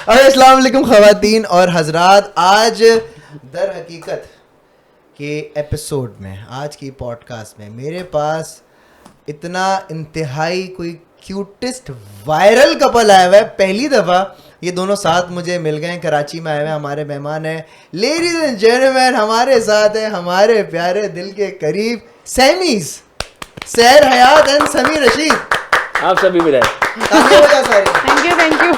अस्सलाम वालेकुम ख़वातीन और हजरात। आज दर हकीकत के एपिसोड में, आज की पॉडकास्ट में मेरे पास इतना इंतहाई कोई क्यूटेस्ट वायरल कपल आया हुआ है। पहली दफ़ा ये दोनों साथ मुझे मिल गए हैं, कराची में आए हुए हमारे मेहमान हैं। लेडीज एंड जेंटलमैन, हमारे साथ हैं हमारे प्यारे दिल के करीब सैमीज, सैर हयात एंड समी रशीद। आप सभी भी रहे। Thank you.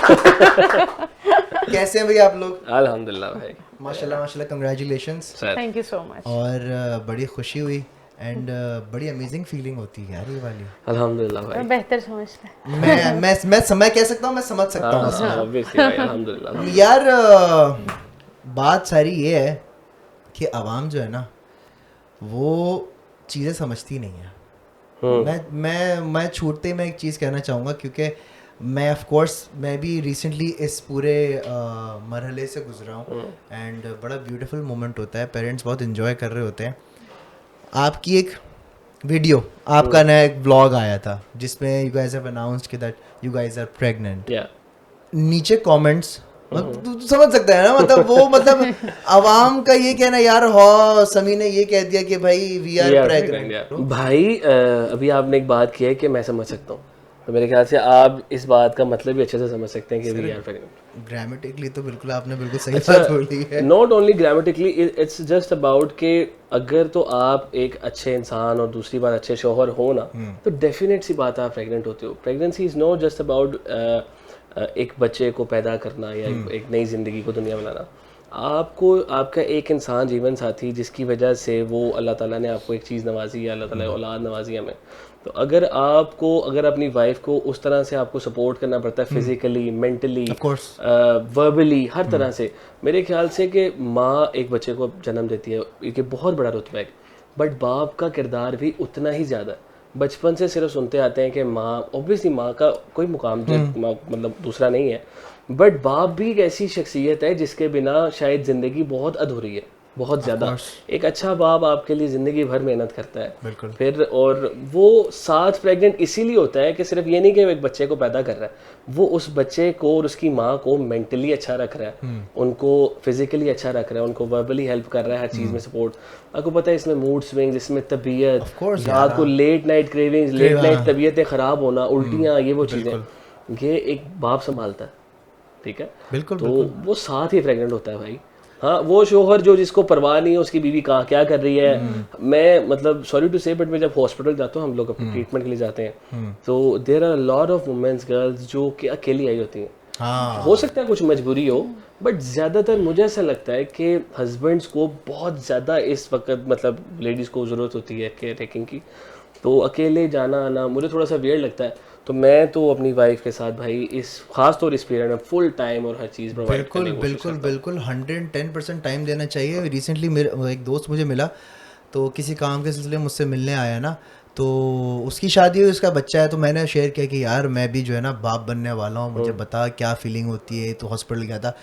कैसे हैं भैया आप लोग? अल्हम्दुलिल्लाह भाई, माशाल्लाह माशाल्लाह, congratulations. Thank you so much. और बड़ी खुशी हुई एंड बड़ी अमेजिंग फीलिंग होती है यार ये वाली। अल्हम्दुलिल्लाह भाई। बेहतर समझता है। मैं समय कह सकता हूँ, मैं समझ सकता हूँ उसमें। ऑब्वियसली भाई, अल्हम्दुलिल्लाह। यार बात सारी ये है कि आवाम जो है ना वो चीज़ें समझती नहीं है। मैं छूटते ही मैं एक चीज़ कहना चाहूँगा, क्योंकि मैं ऑफ कोर्स मैं भी रिसेंटली इस पूरे मरहले से गुजरा हूँ एंड बड़ा ब्यूटीफुल मोमेंट होता है। पेरेंट्स बहुत इन्जॉय कर रहे होते हैं। आपकी एक वीडियो, आपका नया एक व्लॉग आया था जिसमें यू गाइस हैव अनाउंस्ड कि that you guys are pregnant. नीचे कमेंट्स तू समझ सकता है ना, मतलब वो मतलब आवाम का ये कहना यार हो समी ने ये कह दिया कि भाई वी आर प्रेग्नेंट। भाई अभी आपने एक बात की है कि मैं समझ सकता हूँ, तो मेरे ख्याल से आप इस बात का मतलब भी अच्छे से समझ सकते हैं कि वी आर प्रेग्नेंट। ग्रामेटिकली तो बिल्कुल आपने बिल्कुल सही बात बोली है। Not only grammatically, it's just about कि अगर तो आप एक अच्छे इंसान और दूसरी बात अच्छे शौहर हो ना, तो डेफिनेट सी बात आप प्रेग्नेंट होते हो। Pregnancy is not just about एक बच्चे को पैदा करना या एक नई ज़िंदगी को दुनिया में लाना। आपको आपका एक इंसान जीवन साथी जिसकी वजह से वो अल्लाह ताला ने आपको एक चीज़ नवाजी है, अल्लाह ताला औलाद नवाजी हमें, तो अगर अपनी वाइफ को उस तरह से आपको सपोर्ट करना पड़ता है, फिजिकली, मेंटली, वर्बली, हर तरह से, मेरे ख्याल से कि माँ एक बच्चे को जन्म देती है, ये बहुत बड़ा रुतबा है। बट बाप का किरदार भी उतना ही ज़्यादा है। बचपन से सिर्फ सुनते आते हैं कि माँ, ऑब्वियसली माँ का कोई मुकाम मतलब दूसरा नहीं है, बट बाप भी एक ऐसी शख्सियत है जिसके बिना शायद ज़िंदगी बहुत अधूरी है, बहुत ज़्यादा। एक अच्छा बाप आपके लिए ज़िंदगी भर मेहनत करता है फिर, और वो साथ प्रेग्नेंट इसीलिए होता है कि सिर्फ ये नहीं कि वो एक बच्चे को पैदा कर रहा है, वो उस बच्चे को और उसकी माँ को मेंटली अच्छा रख रहा है, उनको फिजिकली अच्छा रख रहा है, उनको वर्बली हेल्प कर रहा है, हर चीज़ में सपोर्ट। आपको पता है इसमें मूड स्विंग्स, इसमें तबीयत, रात को late night cravings, late night तबीयतें ख़राब होना, उल्टियाँ, ये वो चीज़ें ये एक बाप संभालता है, ठीक है। बिल्कुल, तो वो साथ ही प्रेग्नेंट होता है भाई। हाँ, वो शोहर जो जिसको परवाह नहीं है उसकी बीवी कहाँ क्या कर रही है। मैं मतलब सॉरी टू से, बट मैं जब हॉस्पिटल जाता हूँ, हम लोग अपने ट्रीटमेंट के लिए जाते हैं, तो there are lot of womens, girls जो कि अकेली आई होती हैं। हो सकता है कुछ मजबूरी हो, बट ज़्यादातर मुझे ऐसा लगता है कि हस्बैंड्स को बहुत ज़्यादा इस वक्त मतलब लेडीज़ को ज़रूरत होती है केयर टेकिंग की। तो अकेले जाना आना मुझे थोड़ा सा वियर्ड लगता है, तो मैं तो अपनी वाइफ के साथ भाई इस खास तौर इस पीरियड में फुल टाइम और हर चीज़ प्रोवाइड करने की कोशिश करता हूं। बिल्कुल 110% टाइम देना चाहिए। रिसेंटली मेरे एक दोस्त मुझे मिला, तो किसी काम के सिलसिले में मुझसे मिलने आया ना, तो उसकी शादी हुई, उसका बच्चा है, तो मैंने शेयर किया कि यार मैं भी जो है ना बाप बनने वाला हूँ, मुझे बता क्या फीलिंग होती है। तो हॉस्पिटल गया था।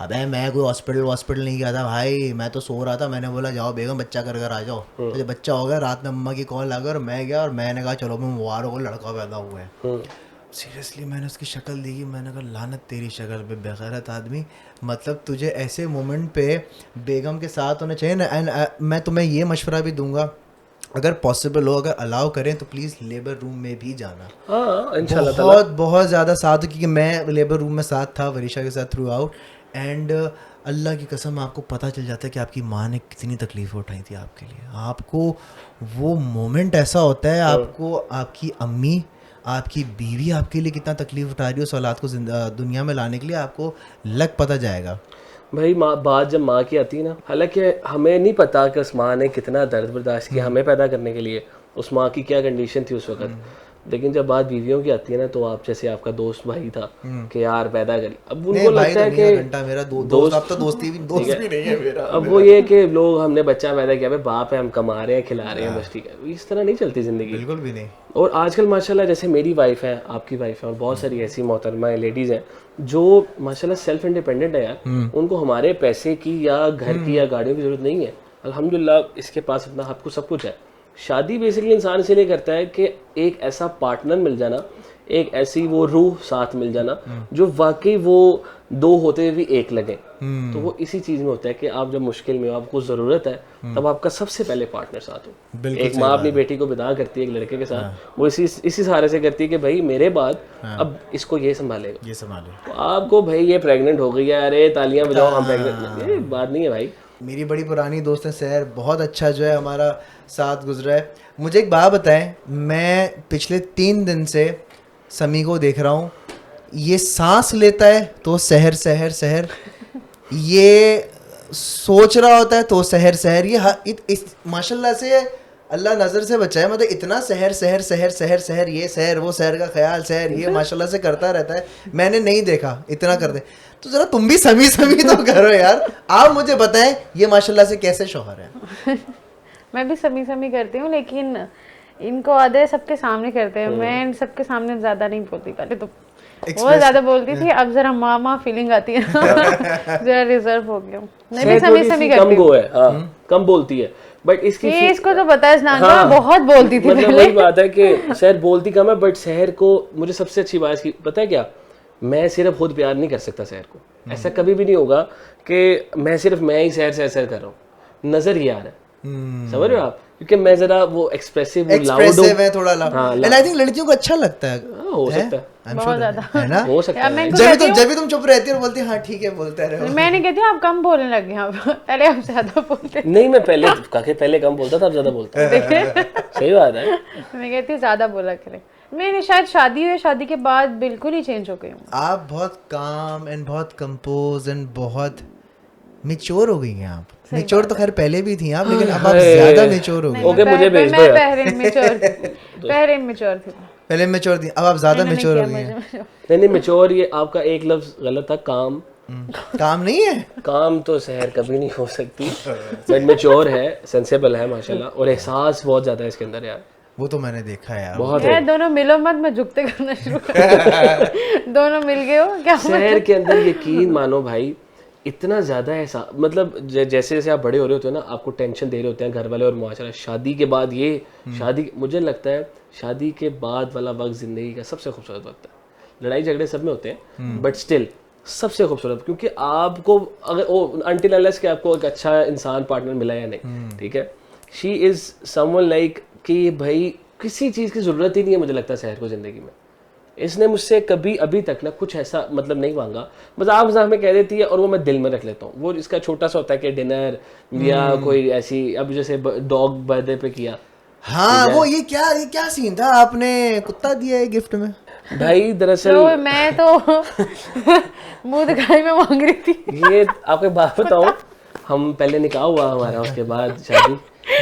अबे मैं कोई हॉस्पिटल नहीं गया था भाई, मैं तो सो रहा था। मैंने बोला जाओ बेगम बच्चा कर आ जाओ। तो जब बच्चा हो गया, रात में अम्मा की कॉल आ गई और मैं गया और मैंने कहा चलो मैं मुबारक हो, लड़का पैदा हुआ है। सीरियसली मैंने उसकी शक्ल देखी, मैंने कहा लानत तेरी शक्ल पे, बेगैरत आदमी। मतलब तुझे ऐसे मोमेंट पे बेगम के साथ होना चाहिए ना। एंड मैं तुम्हें ये मशवरा भी दूंगा, अगर पॉसिबल हो, अगर अलाउ करें तो प्लीज़ लेबर रूम में भी जाना। हाँ, इंशाल्लाह बहुत बहुत ज़्यादा साथ हो, क्योंकि मैं लेबर रूम में साथ था वरीशा के साथ थ्रू आउट। एंड अल्लाह की कसम आपको पता चल जाता है कि आपकी माँ ने कितनी तकलीफ़ उठाई थी आपके लिए। आपको वो मोमेंट ऐसा होता है, आपको आपकी अम्मी, आपकी बीवी आपके लिए कितना तकलीफ़ उठा रही है उस औलाद को दुनिया में लाने के लिए, आपको लग पता जाएगा भाई। बात जब माँ की आती है ना, हालांकि हमें नहीं पता कि उस माँ ने कितना दर्द बर्दाश्त किया हमें पैदा करने के लिए, उस माँ की क्या कंडीशन थी उस वक्त। लेकिन जब बात बीवियों की आती है ना, तो आप जैसे आपका दोस्त भाई था कि यार पैदा कर, अब उनको लगता है कि मेरा दोस्त, अब तो दोस्ती भी दोस्त भी नहीं है मेरा। अब वो ये कि लोग हमने बच्चा पैदा किया, भाई बाप है, हम कमा रहे हैं, खिला रहे हैं, बस ठीक है। इस तरह नहीं चलती ज़िंदगी, बिल्कुल भी नहीं। और आजकल माशाल्लाह जैसे मेरी वाइफ है, आपकी वाइफ है, और बहुत सारी ऐसी मोहतरमा लेडीज़ हैं जो माशाल्लाह सेल्फ इंडिपेंडेंट है यार। उनको हमारे पैसे की या घर की या गाड़ियों की ज़रूरत नहीं है। अल्हम्दुलिल्लाह इसके पास अपना आपको सब कुछ है। शादी बेसिकली इंसान इसीलिए करता है कि एक ऐसा पार्टनर मिल जाना, एक ऐसी वो रूह साथ मिल जाना जो वाकई वो दो होते हुए भी एक लगे। तो वो इसी चीज में होता है कि आप जब मुश्किल में हो, आपको जरूरत है, तब आपका सबसे पहले पार्टनर साथ हो। एक माँ अपनी बेटी को विदा करती है एक लड़के के साथ, वो इसी सहारे से करती है कि भाई मेरे बाद अब इसको ये संभालेगा, ये संभाले। तो आपको भाई ये प्रेग्नेंट हो गई है, अरे तालियां बजाओ हम प्रेग्नेंट, ये बात नहीं है भाई। मेरी बड़ी पुरानी दोस्त है सहर, बहुत अच्छा जो है हमारा साथ गुजरा है। मुझे एक बात बताएं, मैं पिछले 3 दिन से समी को देख रहा हूँ, ये सांस लेता है तो सहर सहर सहर, ये सोच रहा होता है तो सहर सहर, ये माशाल्लाह से अल्लाह नज़र से बचाए, मतलब इतना सहर सहर सहर सहर सहर, ये सहर वो सहर का ख्याल सहर, ये माशाल्लाह से करता रहता है। मैंने नहीं देखा इतना करते, तो जरा तुम भी समी समी तो करो यार। आप मुझे बताएं ये माशाल्लाह से कैसे शौहर है? मैं भी समी समी करती हूँ, लेकिन इनको आधे सबके सामने करते हैं, मैं इन सबके सामने ज्यादा नहीं बोलती। पहले तो बहुत ज्यादा बोलती थी, अब जरा माँ फीलिंग आती है जरा रिजर्व हो गया। मैं भी समी समी करती हूँ, कम बोलती है, बट इसको तो पता है, हाँ, बहुत बोलती थी मतलब वही बात है कि शहर बोलती कम है, बट शहर को मुझे सबसे अच्छी बात की पता है क्या, मैं सिर्फ खुद प्यार नहीं कर सकता शहर को, ऐसा कभी भी नहीं होगा कि मैं ही शहर कर रहा हूँ, नजर ये आ रहा है, समझ रहे हो आप, क्योंकि मैं जरा वो एक्सप्रेसिव है थोड़ा एंड आई थिंक लड़कियों को अच्छा लगता है, हो सकता है बहुत ज्यादा, है ना, हो सकता है। जब भी तुम चुप रहती हो और बोलती हाँ ठीक है बोलते रहो। मैं नहीं कहती आप कम बोलने लग गए, आप पहले आप ज्यादा बोलते। नहीं, मैं पहले कम बोलता था, अब ज्यादा बोलता हूं। सही बात है, मैं कहती हूँ ज्यादा बोला करें। मैंने शायद शादी हुई, शादी के बाद बिल्कुल ही चेंज हो गई हूँ। आप बहुत काम एंड बहुत कंपोज एंड बहुत मेच्योर हो गई हैं आप। मेच्योर तो खैर पहले भी थी आप, लेकिन अब आप ज्यादा मेच्योर हो गई। ओके, मुझे भेज दो यार। पहले मेच्योर थी, पहले मेच्योर थी, अब आप ज्यादा मेच्योर हो गई हैं। नहीं, मेच्योर ये आपका एक लफ्ज गलत था, काम नहीं है, काम तो शहर कभी नहीं हो सकती, बट मेच्योर है, सेंसेबल है माशाल्लाह, और एहसास बहुत ज्यादा है इसके अंदर यार। वो तो मैंने देखा है यार, बहुत है। दोनों मिलो मत, मैं झुकते करना शुरू कर दोनों मिल गए हो क्या? शहर के अंदर यकीन मानो भाई, इतना ज्यादा ऐसा, मतलब जैसे जैसे आप बड़े हो रहे होते हैं ना, आपको टेंशन दे रहे होते हैं घर वाले और मुआशरा, शादी के बाद ये शादी, मुझे लगता है शादी के बाद वाला वक्त जिंदगी का सबसे खूबसूरत वक्त है। लड़ाई झगड़े सब में होते हैं, बट स्टिल सबसे खूबसूरत, क्योंकि आपको अगर अनटिल अनलेस कि आपको एक अच्छा इंसान पार्टनर मिला या नहीं, ठीक है, शी इज समवन लाइक कि भाई किसी चीज़ की ज़रूरत ही नहीं है मुझे लगता है शहर को ज़िंदगी में। इसने मुझसे कभी अभी तक ना कुछ ऐसा मतलब नहीं मांगा, बस आप मजाक में कह देती है और वो मैं दिल में रख लेता हूँ। वो इसका छोटा सा होता है कि डिनर या कोई ऐसी, अब जैसे डॉग बर्थडे पे किया, हाँ वो ये क्या सीन था, आपने कुत्ता दिया है गिफ्ट में? भाई दरअसल तो मैं तो मुंह दिखाई में मांग रही थी। ये आपको एक बात बताऊं, हम पहले निकाह हुआ हमारा, उसके बाद शादी,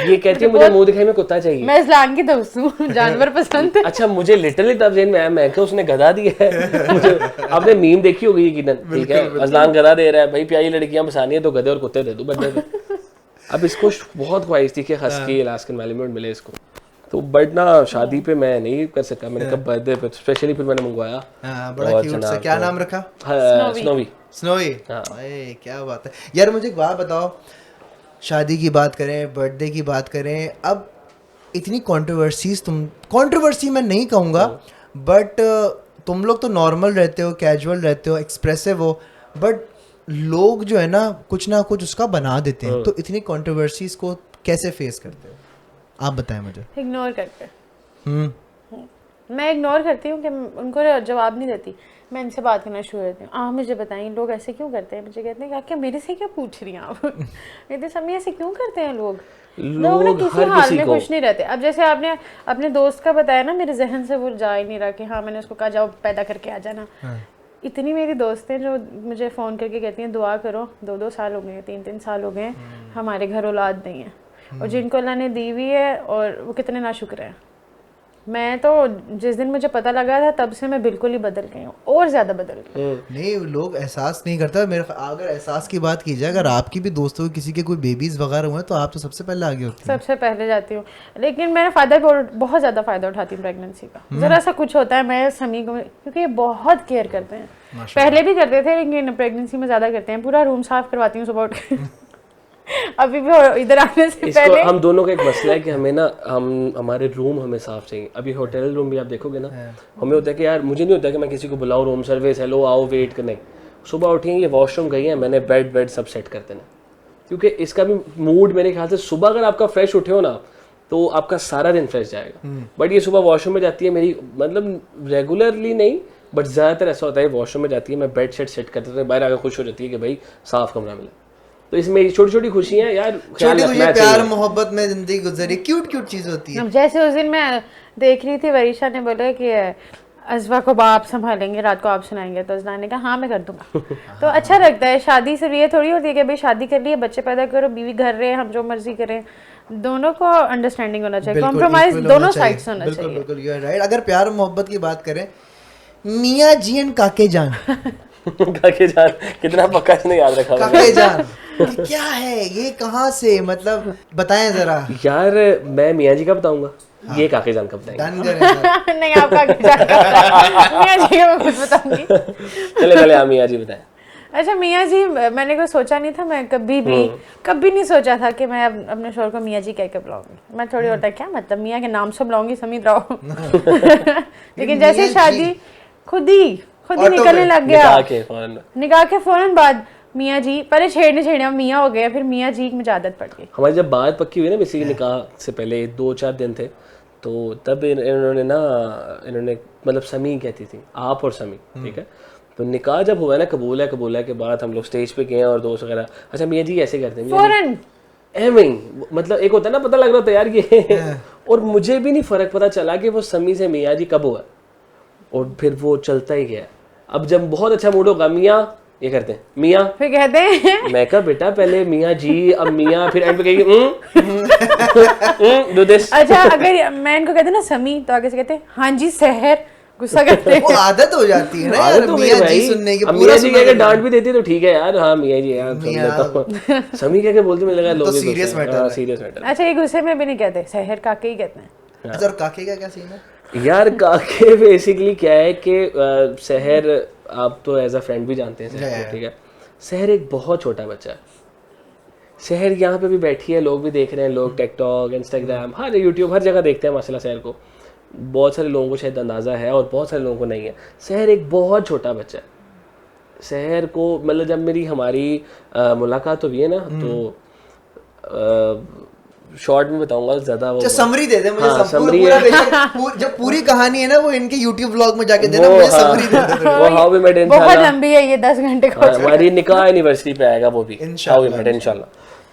ये कहती है मुझे मुंह दिखाई में कुत्ता चाहिए। मैं इस्लाम की दोस्त हूँ, जानवर पसंद है। अच्छा, मुझे लिटरली तब जेन में आया, मैं क्या उसने गधा दिया है मुझे। आपने मीम देखी होगी यकीनन, ठीक है, अजलान गधा दे रहा है, भाई प्यारी लड़कियां बसानी है तो गधे और कुत्ते दे दो बर्थडे पे। अब इसको बहुत ख्वाहिश थी कि हस्की अलास्कन मैलेम्यूट मिले इसको, तो बट ना शादी पे मैं नहीं कर सका, मैंने कब बर्थडे पे स्पेशली फिर मैंने मंगवाया। बड़ा क्यूट सा, क्या नाम रखा? स्नोवी। क्या बात है यार। मुझे एक बात बताओ, शादी की बात करें, बर्थडे की बात करें, अब इतनी कंट्रोवर्सी मैं नहीं कहूँगा, बट तुम लोग तो नॉर्मल रहते हो, कैजुअल रहते हो, एक्सप्रेसिव हो, बट लोग जो है ना कुछ उसका बना देते हैं। तो इतनी कंट्रोवर्सीज को कैसे फेस करते हो आप, बताएं मुझे। इग्नोर करके मैं इग्नोर करती हूँ कि उनको जवाब नहीं देती, मैं इनसे बात करना शुरू करती हूँ। आप मुझे बताएं लोग ऐसे क्यों करते हैं? मुझे कहते हैं क्या मेरे से क्या पूछ रही हैं आप? कहते समय ऐसे क्यों करते हैं लोग ना किसी हाल में खुश नहीं रहते। अब जैसे आपने अपने दोस्त का बताया ना, मेरे जहन से वो जा ही नहीं रहा कि हाँ मैंने उसको कहा जाओ पैदा करके आ जाना। इतनी मेरी दोस्त हैं जो मुझे फ़ोन करके कहती हैं दुआ करो, 2-2 साल हो गए, 3-3 साल हो गए, हमारे घर औलाद नहीं है, और जिनको अल्लाह ने दी हुई है और वो कितने नाशुक्र हैं। मैं तो जिस दिन मुझे पता लगा था तब से मैं बिल्कुल ही बदल गई हूँ, और ज़्यादा बदल गई। नहीं, लोग एहसास नहीं करता। अगर एहसास की बात की जाए, अगर आपकी भी दोस्तों किसी के कोई बेबीज़ वगैरह हुए तो आप तो सबसे पहले आगे होती हैं। सबसे पहले जाती हूँ, लेकिन मैंने बहुत ज़्यादा फ़ायदा उठाती हूँ प्रेगनेंसी का। ज़रा सा कुछ होता है मैं समी को, क्योंकि ये बहुत केयर करते हैं, पहले भी करते थे लेकिन प्रेगनेंसी में ज़्यादा करते हैं। पूरा रूम साफ़ करवाती हूँ सुबह उठ के। अभी भी इधर आने से इसको पहले हम दोनों का एक मसला है कि हमें ना हमारे रूम हमें साफ चाहिए। अभी होटल रूम भी आप देखोगे ना, हमें होता है कि यार मुझे नहीं होता कि मैं किसी को बुलाऊं, रूम सर्विस हेलो आओ वेट कर, नहीं, सुबह उठेंगे वॉशरूम गई है, मैंने बेड सब सेट कर देना, क्योंकि इसका भी मूड मेरे ख्याल से सुबह अगर आपका फ्रेश उठे हो ना तो आपका सारा दिन फ्रेश जाएगा। बट ये सुबह वॉशरूम में जाती है मेरी, मतलब रेगुलरली नहीं बट ज़्यादातर ऐसा होता है वॉशरूम में जाती है, मैं बेड शेड सेट कर देता हूँ, बाहर आकर खुश हो जाती है कि भाई साफ कमरा मिला। तो इसमें छोटी छोटी खुशियाँ यार, ख्याल रखना चाहिए। प्यार मोहब्बत में जिंदगी गुजरी, क्यूट चीज होती है। जैसे उस दिन मैं देख रही थी, वरीशा ने बोला कि अजवा को आप संभालेंगे, रात को आप सुनाएंगे, तो अजनान ने कहा हाँ मैं कर दूंगा। तो अच्छा लगता है। शादी सिर्फ ये थोड़ी होती है कि भाई शादी कर लिए, बच्चे पैदा करो, बीवी घर रहे, हम जो मर्जी करें। दोनों को अंडरस्टैंडिंग होना चाहिए, कॉम्प्रोमाइज दोनों साइड से होना चाहिए। बिल्कुल यू आर राइट। अगर प्यार मोहब्बत की बात करें, मियाँ जी एंड काके जान काके जान कितना पक्का इसने याद रखा। काके जान क्या है ये, कहाँ से, मतलब बताएं जरा यार। मैं मियाँ जी का बताऊंगा, ये काके जान का बताएंगे। डन करें नहीं आप काके जान का मियाँ जी का मैं खुद बताऊंगी। चले आप मियाँ जी बताएं। अच्छा मियाँ जी, मैंने कोई सोचा नहीं था, मैं कभी नहीं सोचा था कि मैं अपने शोर को मियाँ जी कह के बुलाऊंगी। मैं थोड़ी होता है क्या मतलब मियाँ के नाम से बुलाऊंगी समीत राव। लेकिन जैसे शादी खुद ही निकलने लग गया, निकाह के फौरन बाद मियाँ जी, पहले छेड़ने मियाँ हो गए, फिर मियाँ जी की मुझे आदत पड़ गई। हमारी जब बात पक्की हुई ना, किसी निकाह से पहले 2-4 दिन थे, तो तब इन्होंने मतलब समी कहती थी, आप और समी, ठीक है। तो निकाह जब हुआ ना, कबूल है के बाद हम लोग स्टेज पे गए और दोस्त वगैरह, अच्छा मियाँ जी ऐसे करते हैं फौरन मतलब एक होता है ना, पता लग रहा था यार ये। और मुझे भी नहीं फर्क पता चला कि वो समी से मियाँ जी कब हुआ, और फिर वो चलता ही गया। अब जब बहुत अच्छा मूड होगा, मियाँ ये करते हैं, मियाँ फिर कहते हैं मैं कहा बेटा पहले मियाँ जी, अब मियाँ, फिर एंड पे कहेगी डू दिस। अच्छा अगर मैं इनको कहते ना समी, तो आगे से कहते हैं हाँ जी सहर, गुस्सा करते हैं। वो आदत हो जाती है ना यार, मियाँ जी सुनने की। मियाँ जी कह के डांट भी देती तो ठीक है यार, हाँ मियाँ जी यार सुन लेता हूँ। समी कह के बोलते मुझे लगा लोग सीरियस मैटर। अच्छा ये गुस्से में भी नहीं कहते, सहर काके ही कहते हैं। अच्छा, और काके का क्या सीन है यार? काके बेसिकली क्या है कि सहर आप तो एज अ फ्रेंड भी जानते हैं सहर को, ठीक है। सहर एक बहुत छोटा बच्चा है। सहर यहाँ पे भी बैठी है, लोग भी देख रहे हैं, लोग टिकटॉक, इंस्टाग्राम, हर यूट्यूब, हर जगह देखते हैं माशाल्लाह सहर को। बहुत सारे लोगों को शायद अंदाज़ा है और बहुत सारे लोगों को नहीं है। सहर एक बहुत छोटा बच्चा है। सहर को मतलब जब मेरी हमारी मुलाकात हुई है ना, तो शॉर्ट में बताऊंगा ज्यादा वो समरी दे दे मुझे। हाँ, समरी जब पूरी कहानी है ना वो इनके YouTube व्लॉग में जाके देना मुझे, समरी दे दे। वो हाउ वी मेट इंशाल्लाह, बहुत लंबी है ये, 10 घंटे का। हमारी निकाह एनिवर्सरी पे आएगा वो भी हाउ वी मेट इंशाल्लाह।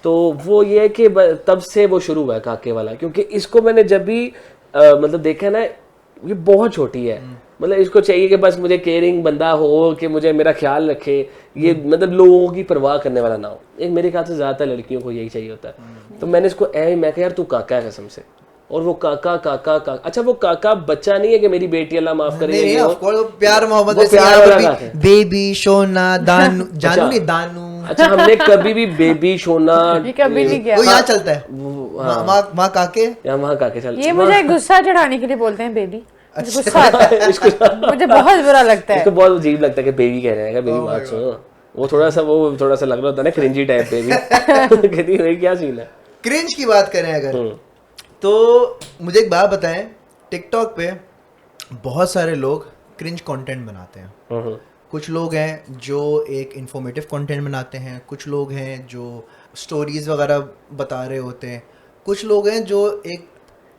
तो वो ये है कि तब से वो शुरू हुआ है काके वाला, क्योंकि इसको मैंने जब भी मतलब देखा ना, ये बहुत छोटी है, मतलब इसको चाहिए कि बस मुझे केयरिंग बंदा हो, कि मुझे मेरा ख्याल रखे, ये मतलब लोगों की परवाह करने वाला ना हो। एक मेरे ख्याल से ज़्यादातर लड़कियों को यही चाहिए होता है। तो मैंने इसको मैं कहा यार तू काका है कसम से, और वो काका काका काका। अच्छा वो काका बच्चा नहीं है कि मेरी बेटी अल्लाह माफ करे, नहीं ऑफ कोर्स प्यार मोहब्बत वो प्यार वाला काका है। बेबी सोना दानू, जानू नहीं दानू। अच्छा हमने कभी भी बेबी सोना कभी नहीं किया। वो यहाँ चलता है, वहाँ काके, या वहाँ काके चलता है। ये मुझे गुस्सा चढ़ाने के लिए बोलते हैं बेबी, गुस्सा आता है मुझे बहुत बुरा लगता है। इसको बहुत अजीब लगता है कि बेबी कह रहे हैं, बेबी बात सुनो। वो थोड़ा सा लग रहा होता है ना क्रिंजी टाइप बेबी। कहती है क्या सीन है। क्रिंज की बात करें अगर, तो मुझे एक बात बताएं, टिकटॉक पे बहुत सारे लोग क्रिंज कंटेंट बनाते हैं। कुछ लोग हैं जो एक इंफॉर्मेटिव कंटेंट बनाते हैं, कुछ लोग हैं जो स्टोरीज वगैरह बता रहे होते हैं, कुछ लोग हैं जो एक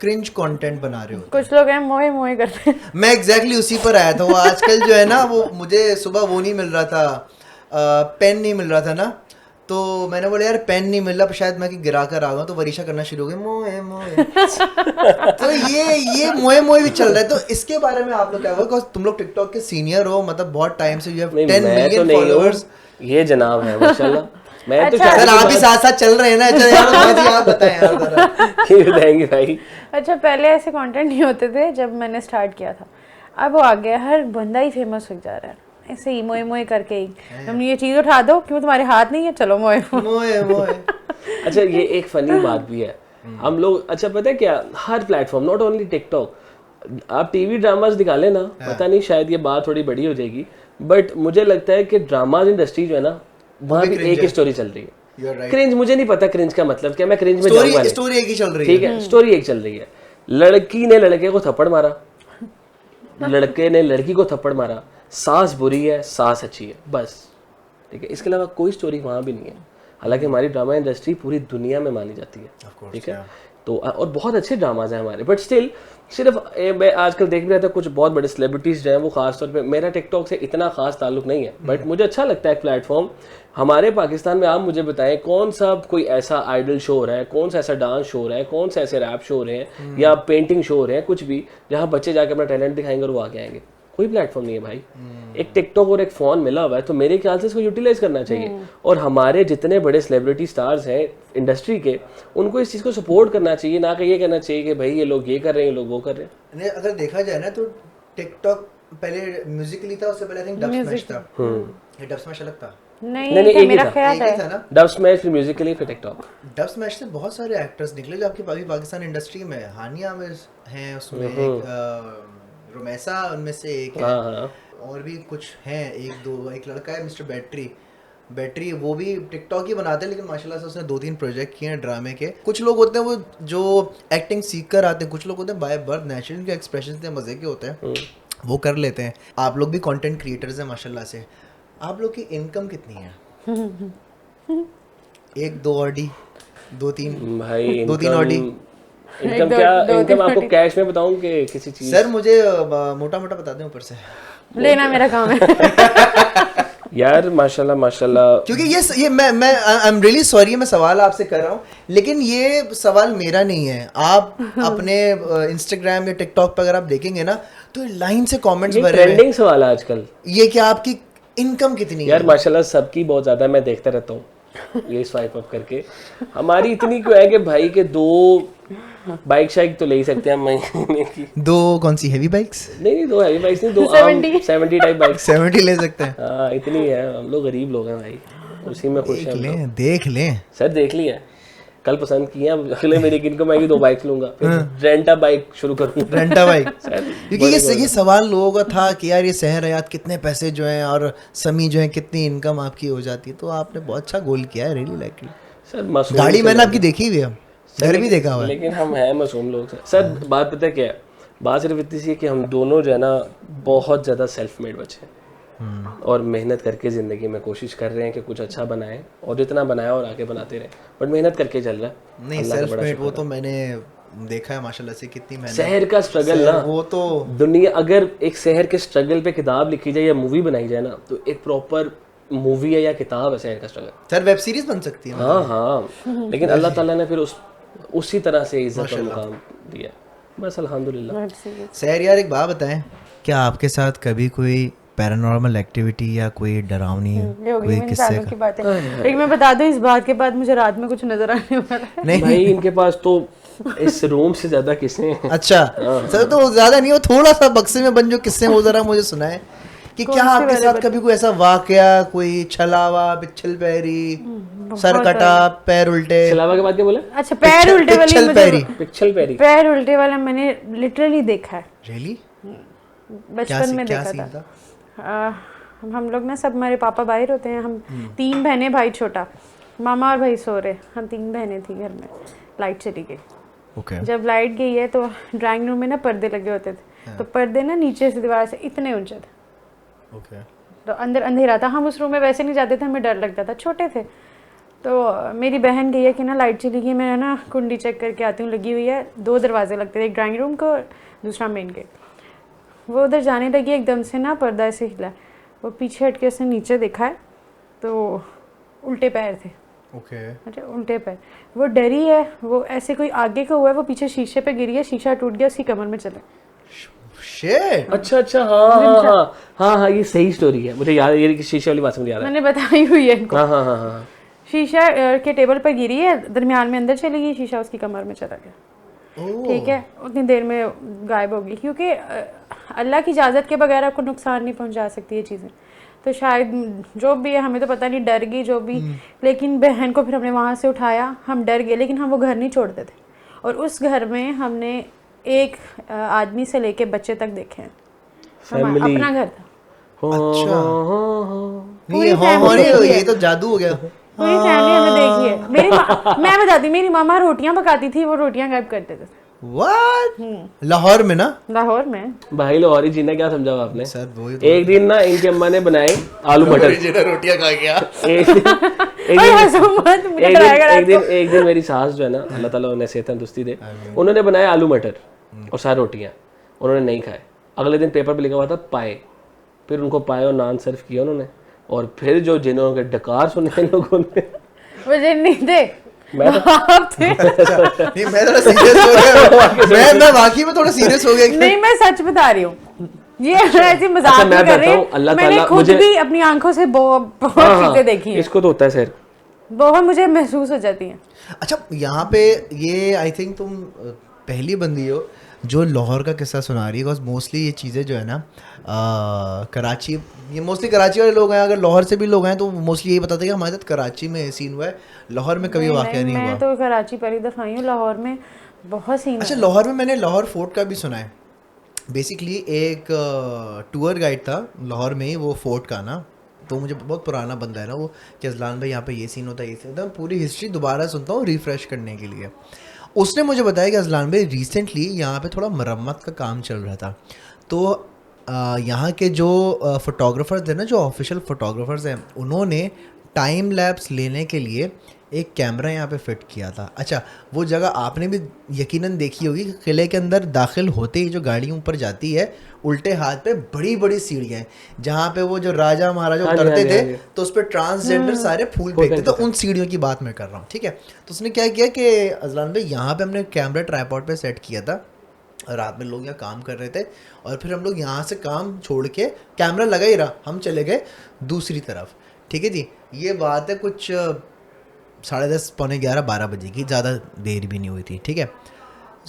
क्रिंज कंटेंट बना रहे होते हैं, कुछ लोग हैं मोए मोए करते हैं। मैं एग्जैक्टली उसी पर आया था। वो आजकल जो है ना, वो मुझे सुबह वो नहीं मिल रहा था, पेन नहीं मिल रहा था ना, तो मैंने बोला यार पेन नहीं मिल रहा, शायद मैं कि गिरा कर आ गया, तो वरीशा करना शुरू हो गई मोए मोए। तो ये मोए मोए भी चल रहा है। तो इसके बारे में आप लोग क्या बोलोगे? तुम लोग टिकटॉक के सीनियर हो, मतलब बहुत टाइम से, यू हैव 10 मिलियन फॉलोअर्स। ये जनाब है माशाल्लाह। मैं तो सर आप भी साथ साथ चल रहे हैं ना। अच्छा यार आप बताएं यार जरा। बताएंगे भाई। अच्छा पहले ऐसे कंटेंट नहीं होते थे जब मैंने स्टार्ट किया था, अब वो आ गया, हर बंदा ही फेमस हो जा रहा है ऐसे ही मोए मोए करके ही। तुम ये चीज उठा दो, क्यों तुम्हारे हाथ नहीं है, चलो मोए मोए मोए। अच्छा ये एक फनी बात भी है, हम लोग अच्छा पता है क्या, हर प्लेटफॉर्म नॉट ओनली टिकटॉक, आप टीवी ड्रामास निकाले ना, पता नहीं शायद ये बात थोड़ी बड़ी हो जाएगी, बट मुझे लगता है कि ड्रामाज इंडस्ट्री जो है ना, वहाँ भी एक ही स्टोरी चल रही है। You're right. क्रिंज, मुझे नहीं पता क्रिंज का मतलब क्या, मैं क्रिंज में जाऊंगा नहीं। स्टोरी एक ही चल रही ठीक है, स्टोरी एक चल रही है। लड़की ने लड़के को थप्पड़ मारा, लड़के ने लड़की को थप्पड़ मारा, सास बुरी है, सास अच्छी है, बस। ठीक है, इसके अलावा कोई स्टोरी वहाँ भी नहीं है। हालांकि हमारी ड्रामा इंडस्ट्री पूरी दुनिया में मानी जाती है, ठीक है, तो और बहुत अच्छे ड्रामाज हैं हमारे, बट स्टिल सिर्फ मैं आजकल देख भी रहा था कुछ बहुत बड़े सेलिब्रिटीज जो हैं वो खास तौर पे, मेरा टिकटॉक से इतना खास ताल्लुक नहीं है, बट मुझे अच्छा लगता है एक प्लेटफॉर्म। हमारे पाकिस्तान में आप मुझे बताएं कौन सा कोई ऐसा आइडल शो हो रहा है, कौन सा ऐसा डांस शो हो रहा है, कौन सा ऐसे रैप शो हो रहे हैं या पेंटिंग शो हो रहे हैं, कुछ भी जहाँ बच्चे जाके अपना टैलेंट दिखाएंगे और वो आगे आएंगे। कोई प्लेटफॉर्म नहीं है भाई। एक टिकटॉक और एक फ़ोन मिला हुआ है, तो मेरे ख्याल से इसको यूटिलाइज करना चाहिए। और हमारे जितने बड़े सेलिब्रिटी स्टार्स हैं इंडस्ट्री के, उनको इस चीज़ को सपोर्ट करना चाहिए, ना कि ये कहना चाहिए कि भाई ये लोग ये कर रहे हैं, ये लोग वो कर रहे हैं। नहीं, अगर देखा जाए ना तो टिकटॉक पहले म्यूजिकली था, उससे पहले आई थिंक डब स्मैश था। ये डब स्मैश अलग था। नहीं, एक ही मेरा था। ख्याल एक ही है था ना, डब स्मैश, फिर म्यूजिकली, फिर टिकटॉक। डब स्मैश से बहुत सारे एक्टर्स निकले जो आपकी पाकिस्तान इंडस्ट्री में है। हानिया में हैं, उसमें एक रुमैसा उनमें से एक है, हाँ, और भी कुछ हैं, एक दो, एक लड़का है मिस्टर बैटरी, वो भी टिकटॉक ही बनाते हैं, लेकिन माशाल्लाह से उसने 2-3 प्रोजेक्ट किए हैं ड्रामे के। कुछ लोग होते हैं वो जो एक्टिंग सीख कर आते हैं, कुछ लोग होते हैं बाय बर्थ नेचुरल, के एक्सप्रेशन इतने मजे के होते हैं वो कर लेते हैं। आप लोग भी कंटेंट क्रिएटर्स हैं माशाल्लाह से। आप लोग की इनकम कितनी है? 1-2 ऑडी, 2-3 भाई 2-3 ऑडी? इनकम क्या, इनकम आपको कैश में बताऊं कि किसी चीज? सर मुझे मोटा मोटा बता दें ऊपर से, लेना मेरा काम है। यार माशाल्लाह माशाल्लाह, क्योंकि ये मैं आई एम रियली सॉरी मैं सवाल आपसे कर रहा हूँ, लेकिन ये सवाल मेरा नहीं है। आप अपने इंस्टाग्राम या टिकटॉक पर अगर आप देखेंगे ना तो लाइन से कमेंट्स भरे हुए हैं। ट्रेंडिंग सवाल है आजकल ये कि आपकी इनकम कितनी है? यार माशाल्लाह सबकी बहुत ज्यादा, मैं देखता रहता हूँ ये स्वाइप अप करके। हमारी इतनी क्यों है कि भाई के 2 बाइक शाइक तो ले ही सकते हैं हम महीने की। 2 कौन सी हेवी बाइक्स? नहीं 2 हैवी बाइक्स नहीं, 2 70 टाइप बाइक। 70 ले सकते हैं। हाँ इतनी है, हम लोग गरीब लोग हैं भाई, उसी में खुश हैं। देख लें सर, देख लिया, कल पसंद किया, अगले महीने की इनकम आएगी 2 बाइक लूंगा, फिर रेंटा बाइक शुरू करूंगा। रेंटा बाइक क्योंकि ये सवाल लोगों का था कि यार ये शहर हयात कितने पैसे जो हैं और समी जो है कितनी इनकम आपकी हो जाती है, तो आपने बहुत अच्छा गोल किया है, रियली लाइक इट। सर गाड़ी मैंने आपकी देखी हुई है, घर भी देखा हुआ है, लेकिन हम हैं मासूम लोग सर। बात पता क्या है, बात सिर्फ इतनी सी है कि हम दोनों जो है ना बहुत ज़्यादा सेल्फ मेड बच्चे हैं और मेहनत करके ज़िंदगी में कोशिश कर रहे हैं कि कुछ अच्छा बनाएं, और जितना बनाया और आगे बनाते रहें, बट मेहनत करके चल रहा है। नहीं सेल्फ मेड वो तो मैंने देखा है माशाल्लाह से, कितनी मेहनत। शहर का स्ट्रगल ना, वो तो दुनिया, अगर एक शहर के स्ट्रगल पे किताब लिखी जाए या मूवी बनाई जाए ना, तो एक प्रॉपर मूवी है या किताब है शहर का स्ट्रगल। सर वेब सीरीज बन सकती है। हाँ लेकिन अल्लाह ताला ने फिर उसी तरह से इज्जत और मुकाम दिया, बस अल्हम्दुलिल्लाह। सर यार एक बात बताएं, क्या आपके साथ कभी कोई पैरानॉर्मल एक्टिविटी या कोई डरावनी कोई किस्से की बात है? लेकिन मैं बता दूं, इस बात के बाद मुझे रात में कुछ नजर आने वाला है। नहीं भाई इनके पास तो इस रूम से ज्यादा किस्से हैं। अच्छा सर, तो ज्यादा नहीं हो, थोड़ा सा बक्से में बंद जो किस्से वो जरा मुझे सुनाए कि क्या आपके साथ कभी कोई ऐसा वाकया, कोई छलावा, पिछल पैरी, सर कटा, पैर उल्टे। छलावा के बाद क्या बोला? अच्छा पैर उल्टे वाली, पिछल पैरी, पैर उल्टे वाला मैंने लिटरली देखा है। रियली? बचपन में देखा था। हम लोग ना सब, हमारे पापा बाहर होते हैं, हम 3 बहनें, भाई छोटा, मामा और भाई सो रहे, हम 3 बहनें थी घर में। लाइट चली गई। Okay. जब लाइट गई है तो ड्राइंग रूम में ना पर्दे लगे होते थे, तो पर्दे ना नीचे से दीवार से इतने ऊंचे थे। Okay. तो अंदर अंधेरा था, हम उस रूम में वैसे नहीं जाते थे, हमें डर लगता था, छोटे थे। तो मेरी बहन गई है कि ना लाइट चली गई, मैं ना कुंडी चेक करके आती हूँ, लगी हुई है। 2 दरवाजे लगते थे, एक ड्राइंग रूम को, दूसरा मेन गेट। वो उधर जाने लगी, एकदम से ना पर्दा ऐसे हिला, वो पीछे हट के उसने नीचे देखा है तो उल्टे पैर थे। अच्छा उल्टे पैर। वो डरी है, वो ऐसे कोई आगे का हुआ है, वो पीछे शीशे पे गिरी है, शीशा टूट गया, उसकी कमर में चला। Shit. अच्छा हाँ ये सही स्टोरी है, मुझे याद है, ये शीशे वाली बात मुझे याद है, मैंने बताई हुई है इनको। हाँ शीशा के टेबल पर गिरी है, दरमियान में अंदर चली गई, शीशा उसकी कमर में चला गया। ठीक है, उतनी देर में गायब हो गई, क्योंकि अल्लाह की इजाज़त के बगैर आपको नुकसान नहीं पहुंचा सकती ये चीज़ें। तो शायद जो भी है, हमें तो पता नहीं, डर गई जो भी, लेकिन बहन को फिर हमने वहाँ से उठाया, हम डर गए, लेकिन हम वो घर नहीं छोड़ते थे। और उस घर में हमने एक आदमी से लेके बच्चे तक देखे हैं, अपना घर था। अच्छा, ये तो जादू हो गया। पूरी फैमिली हमने देखी है। मैं बताती, मेरी मामा रोटियां पकाती थी, वो रोटियां गायब करते थे। What? लाहौर में ना? लाहौर में भाई लाहौर ही जीना, क्या समझा आपने? सर वो ही एक दिन ना इनकी अम्मा ने बनाए आलू मटर, रोटियां खा गया। एक दिन मेरी सास जो है ना, अल्लाह ताला उन्हें सेहत तंदुरुस्ती दे, उन्होंने बनाए आलू मटर और सारी रोटियां, उन्होंने नहीं खाए। अगले दिन पेपर पे लिखा हुआ था पाए, फिर उनको पाए और नान सर्व किया उन्होंने, और फिर जो जिन्हों के डकार सुने इन लोगों ने, वो जिन नहीं थे, मैं आप थे। नहीं, मैं थोड़ा सीरियस हो गया। मैं वाकई में थोड़ा सीरियस हो गया। नहीं, मैं सच बता रही हूँ, ये ऐसी मजाक अच्छा, नहीं मैं कर रही बताता हूँ, अल्लाह मैंने ताला खुद मुझे- भी अपनी आंखों से बहुत चीजें देखी हैं, इसको तो होता है सर। बहुत मुझे महसूस हो जाती हैं। अच्छा, यहाँ पे ये आई थिंक तुम पहली बंदी हो जो लाहौर का किस्सा सुना रही है, बिकॉज मोस्टली ये चीज़ें जो है ना कराची, ये मोस्टली कराची वाले लोग हैं, अगर लाहौर से भी लोग हैं तो मोस्टली यही बताते हैं कि हमारे साथ कराची में सीन हुआ है, लाहौर में कभी वाक़या नहीं हुआ। मैं तो कराची पहली दफा आई हूँ, लाहौर में बहुत सीन। अच्छा, लाहौर में मैंने लाहौर फोर्ट का भी सुना है। बेसिकली एक टूर गाइड था लाहौर में ही, वो फोर्ट का ना, तो मुझे बहुत पुराना बंदा है ना वो, कि अजलान भाई यहाँ पे ये सीन होता है, ये सीन होता है, पूरी हिस्ट्री दोबारा सुनता हूँ रिफ्रेश करने के लिए। उसने मुझे बताया कि अजलान भाई रिसेंटली यहाँ पे थोड़ा मरम्मत का काम चल रहा था, तो यहाँ के जो फोटोग्राफर्स थे ना, जो ऑफिशियल फोटोग्राफर्स हैं, उन्होंने टाइम लैप्स लेने के लिए एक कैमरा यहाँ पे फिट किया था। अच्छा, वो जगह आपने भी यकीनन देखी होगी कि किले के अंदर दाखिल होते ही जो गाड़ी ऊपर जाती है, उल्टे हाथ पे बड़ी बड़ी सीढ़ियाँ हैं, जहाँ पे वो जो राजा महाराजा उतरते थे तो उस पर ट्रांसजेंडर सारे फूल फेंकते थे, तो उन सीढ़ियों की बात मैं कर रहा हूँ, ठीक है। तो उसने क्या किया कि अजलान भाई यहाँ पे हमने कैमरा ट्राइपॉड पे सेट किया था, रात में लोग यहाँ काम कर रहे थे, और फिर हम लोग यहाँ से काम छोड़ के कैमरा लगा ही रहा, हम चले गए दूसरी तरफ, ठीक है जी। ये बात है कुछ 10:30, पौने 11, 12 बजे की, ज़्यादा देर भी नहीं हुई थी, ठीक है।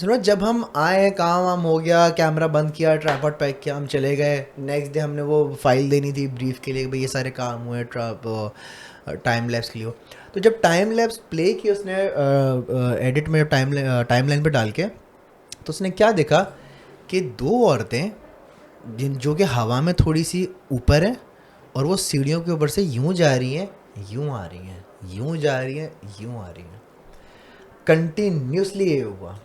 सुनो, जब हम आए, काम वाम हो गया, कैमरा बंद किया, ट्राइपॉड पैक किया, हम चले गए। नेक्स्ट डे हमने वो फाइल देनी थी ब्रीफ के लिए, भाई ये सारे काम हुए टाइम लैप्स के लिए। तो जब टाइम लैप्स प्ले किया उसने एडिट में टाइम लाइन पर डाल के, तो उसने क्या देखा कि दो औरतें जो कि हवा में थोड़ी सी ऊपर हैं, और वो सीढ़ियों के ऊपर से यूं जा रही हैं, यूं आ रही हैं, यूं जा रही हैं, यूं आ रही हैं, कंटिन्यूसली ये हुआ।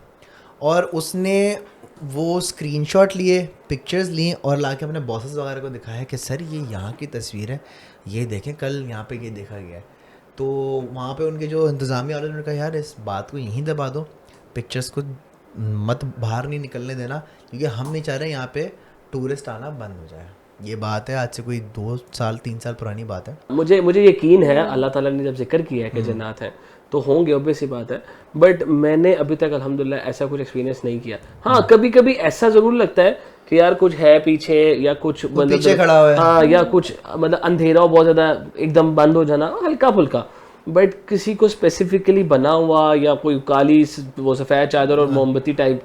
और उसने वो स्क्रीनशॉट लिए, पिक्चर्स लिए, और लाके अपने बॉसेस वगैरह को दिखाया कि सर ये यहाँ की तस्वीर है, ये देखें, कल यहाँ पे ये देखा गया है। तो वहाँ पे उनके जो इंतज़ामिया वालों ने कहा यार इस बात को यहीं दबा दो, पिक्चर्स को मत बाहर नहीं निकलने देना, क्योंकि हम नहीं चाह रहे यहाँ पे टूरिस्ट आना बंद हो जाए। ये बात है आज से कोई 2 साल 3 साल पुरानी बात है। मुझे यकीन है अल्लाह ताला ने जब जिक्र किया है कि जन्नत है तो होंगे, ऑब्वियस सी बात है, बट मैंने अभी तक अल्हम्दुलिल्लाह ऐसा कुछ एक्सपीरियंस नहीं किया। हाँ, कभी कभी ऐसा ज़रूर लगता है कि यार कुछ है पीछे, या कुछ पीछे खड़ा हुआ है, हाँ, या कुछ मतलब अंधेरा हो बहुत ज़्यादा, एकदम बंद हो जाना हल्का फुल्का, बट किसी को स्पेसिफिकली बना हुआ या कोई काली वो सफ़ेद चादर और मोमबत्ती टाइप,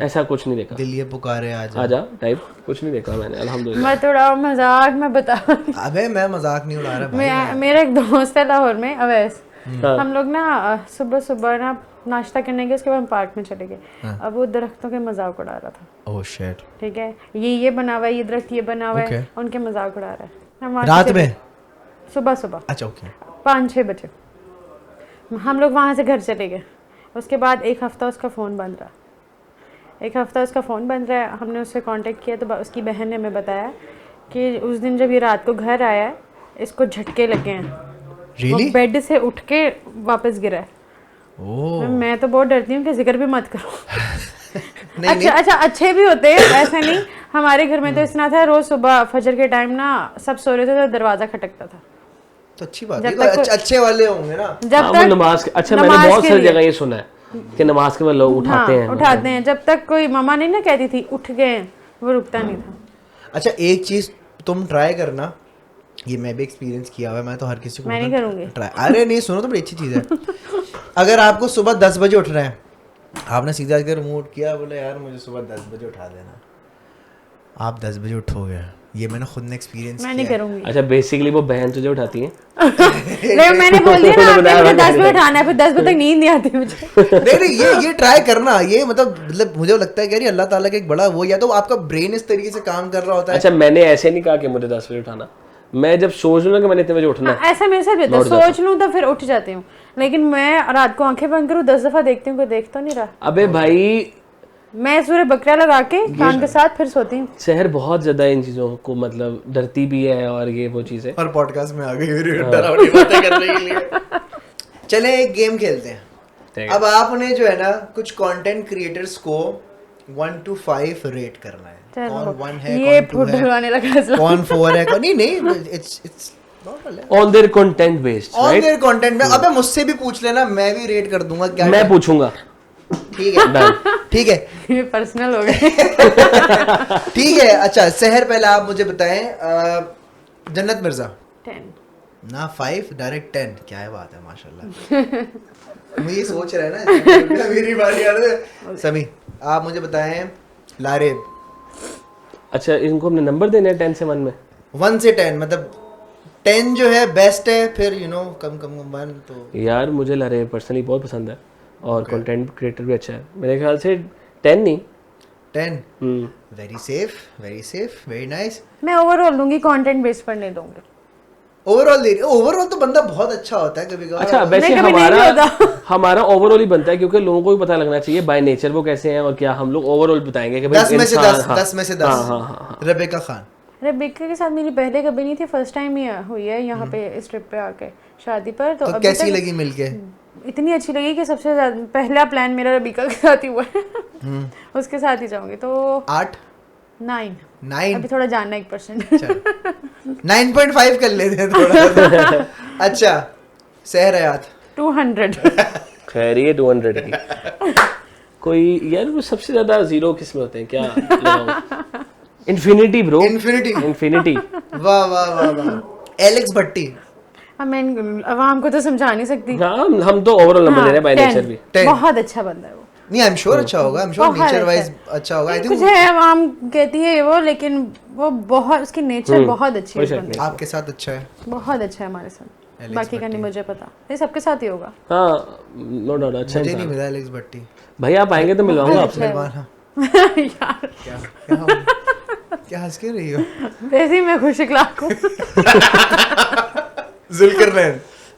ऐसा कुछ नहीं देखा। दिल ये पुकारे आजा टाइप कुछ नहीं देखा मैंने अल्हम्दुलिल्लाह। मैं थोड़ा मजाक में बता, अबे मैं मजाक नहीं उड़ा रहा भाई। मेरा एक दोस्त है लाहौर में, अवैस, हम लोग ना सुबह सुबह ना नाश्ता करने गए, उसके बाद हम पार्क में चले गए। अब वो दरख्तों के मजाक उड़ा रहा था। ओह शिट, ठीक है, ये बना हुआ है, ये दरख्त ये बना हुआ है, उनके मजाक उड़ा रहा है। हम वहाँ रात से में? सुबह सुबह, अच्छा ओके, 5-6 बजे हम लोग वहाँ से घर चले गए। उसके बाद एक हफ्ता उसका फ़ोन बंद रहा, हमने उससे कांटेक्ट किया, तो उसकी बहन ने हमें बताया कि उस दिन जब ये रात को घर आया है, इसको झटके लगे हैं, really? वो बेड से उठ के वापस गिरा है। ओह, मैं तो बहुत डरती हूँ कि जिक्र भी मत करो। नहीं, अच्छा, अच्छे भी होते हैं, ऐसा नहीं। हमारे घर में तो इस तरह था, रोज सुबह फजर के टाइम ना सब सो रहे थे तो दरवाजा खटकता था। तो अच्छी बात है, तो अच्छे वाले होंगे ना। जब तक नमाज, अच्छा मैंने बहुत सारी जगह ये सुना है कि नमाज के बाद लोग उठाते हैं। जब तक कोई मम्मा नहीं ना कहती थी उठ गए, वो रुकता नहीं था। अच्छा, एक चीज तुम ट्राई करना, ये मैं भी एक्सपीरियंस किया हुआ है, मैं तो हर किसी को मैं नहीं करूंगी ट्राई। अरे नहीं, सुनो तो बड़ी अच्छी चीज़ है। अगर आपको सुबह 10 बजे उठ रहे हैं, आपने सीधा अगर मुंह उठ किया, बोले यार मुझे सुबह 10 बजे उठा देना, आप 10 बजे उठोगे, ये मैंने खुद ने एक्सपीरियंस मैं नहीं करूंगी। अच्छा, बेसिकली वो बहन तुझे उठाती है। नहीं, मैंने बोल दिया ना, आपने 10 बजे उठाना है, फिर 10 बजे तक नींद नहीं आती मुझे। नहीं, ये ट्राई करना, ये मतलब मुझे लगता है कि अल्लाह ताला का एक बड़ा वो, या तो आपका ब्रेन इस तरीके से काम कर रहा होता है। अच्छा, मैंने ऐसे नहीं कहा कि मुझे 10 बजे उठाना, मैं जब सोच लूँ ना कि मैंने इतने बजे उठना है, ऐसा मेरे साथ भी होता है, सोच लूँ तो फिर उठ जाती हूँ, लेकिन मैं रात को आंखें बंद करूँ 10 दफा देखती हूँ, कोई देख तो नहीं रहा। अबे भाई मैं सूर्य बकरा लगा के कान के साथ फिर सोती हूँ। शहर बहुत ज्यादा इन चीजों को मतलब डरती भी है, और ये वो चीजें। और पॉडकास्ट में आ गई मेरी डरावनी बातें करने के लिए। चले एक गेम खेलते हैं। अब आपने जो है ना कुछ कंटेंट क्रिएटर्स को 1 to 5 रेट करना है। कौन 1 है, ये कौन 2 है, फुटबॉल लगा असला। कौन 4 है, कौन नहीं, इट्स नॉर्मल है। On their content based, on right? Their content में अबे मुझसे भी पूछ लेना, मैं भी रेट कर दूंगा। क्या मैं पूछूंगा। ठीक है, ठीक है, ये पर्सनल हो गए। ठीक है। अच्छा शहर, पहले आप मुझे बताएं, जन्नत मिर्जा 10 ना 5 डायरेक्ट 10। क्या है बात है, माशाल्लाह। मैं ये सोच रहा है ना मेरी बारी आ रही है। समी आप मुझे बताएं लारेब। अच्छा, इनको हमने नंबर देने हैं 10 से 1 में? 1 से 10 मतलब 10 जो है बेस्ट है, फिर कम 1 तो। यार मुझे लरे पर्सनली बहुत पसंद है, और कंटेंट क्रिएटर भी अच्छा है। मेरे ख्याल से 10 नहीं, 10 वेरी सेफ, वेरी नाइस। मैं ओवरऑल दूंगी, कंटेंट बेस पर नहीं दूंगी। ओवरऑल तो बंदा बहुत अच्छा होता है कभी कभार। अच्छा वैसे नहीं, कभी नहीं हमारा ओवरऑल ही बनता है, क्योंकि लोगों को भी पता लगना चाहिए बाय नेचर वो कैसे हैं, और क्या हम लोग ओवरऑल बताएंगे कि भाई 10 में से 10, हाँ, 10 में से 10। हाँ। रेबेका खान। रेबेका के साथ मेरी पहले कभी नहीं थी, फर्स्ट टाइम ही हुई है यहाँ पे इस ट्रिप पे आके शादी पर। तो अभी कैसी तक लगी मिलके? इतनी अच्छी लगी कि सबसे ज्यादा पहला प्लान मेरा रेबेका के साथ ही हुआ है। उसके साथ ही जाऊंगी। तो 8 9 9 अभी थोड़ा जानना 1%। 9.5 कर लेते हैं थोड़ा। अच्छा सहर हयात 200। खैर ये 200 की कोई यार, वो सबसे ज्यादा जीरो किस में होते हैं क्या? Infinity bro, infinity. वाह वाह वाह वाह। एलेक्स भट्टी। अब मैं अवाम को तो समझा नहीं सकती। हाँ हम तो ओवरऑल नंबर दे रहे हैं बाय नेचर भी। 10। बहुत अच्छा बंदा है वो। नहीं आई एम श्योर अच्छा होगा, I am sure nature wise अच्छा होगा। आई कुछ थिंक है अवाम कहती है वो, लेकिन वो बहुत, उसकी नेचर बहुत अच्छी है बंदे। आपके साथ अच्छा है। बहुत अच्छा है हमारे साथ, बाकी का नहीं मुझे पता। ये सबके साथ ही होगा। हाँ नो डाउट अच्छा मुझे इंसान। नहीं मिला एलेक्स भट्टी। भाई आप आएंगे तो मिलवाऊंगा आपसे। यार क्या हंस के रही हो? वैसे ही मैं खुश इखलाक हूँ।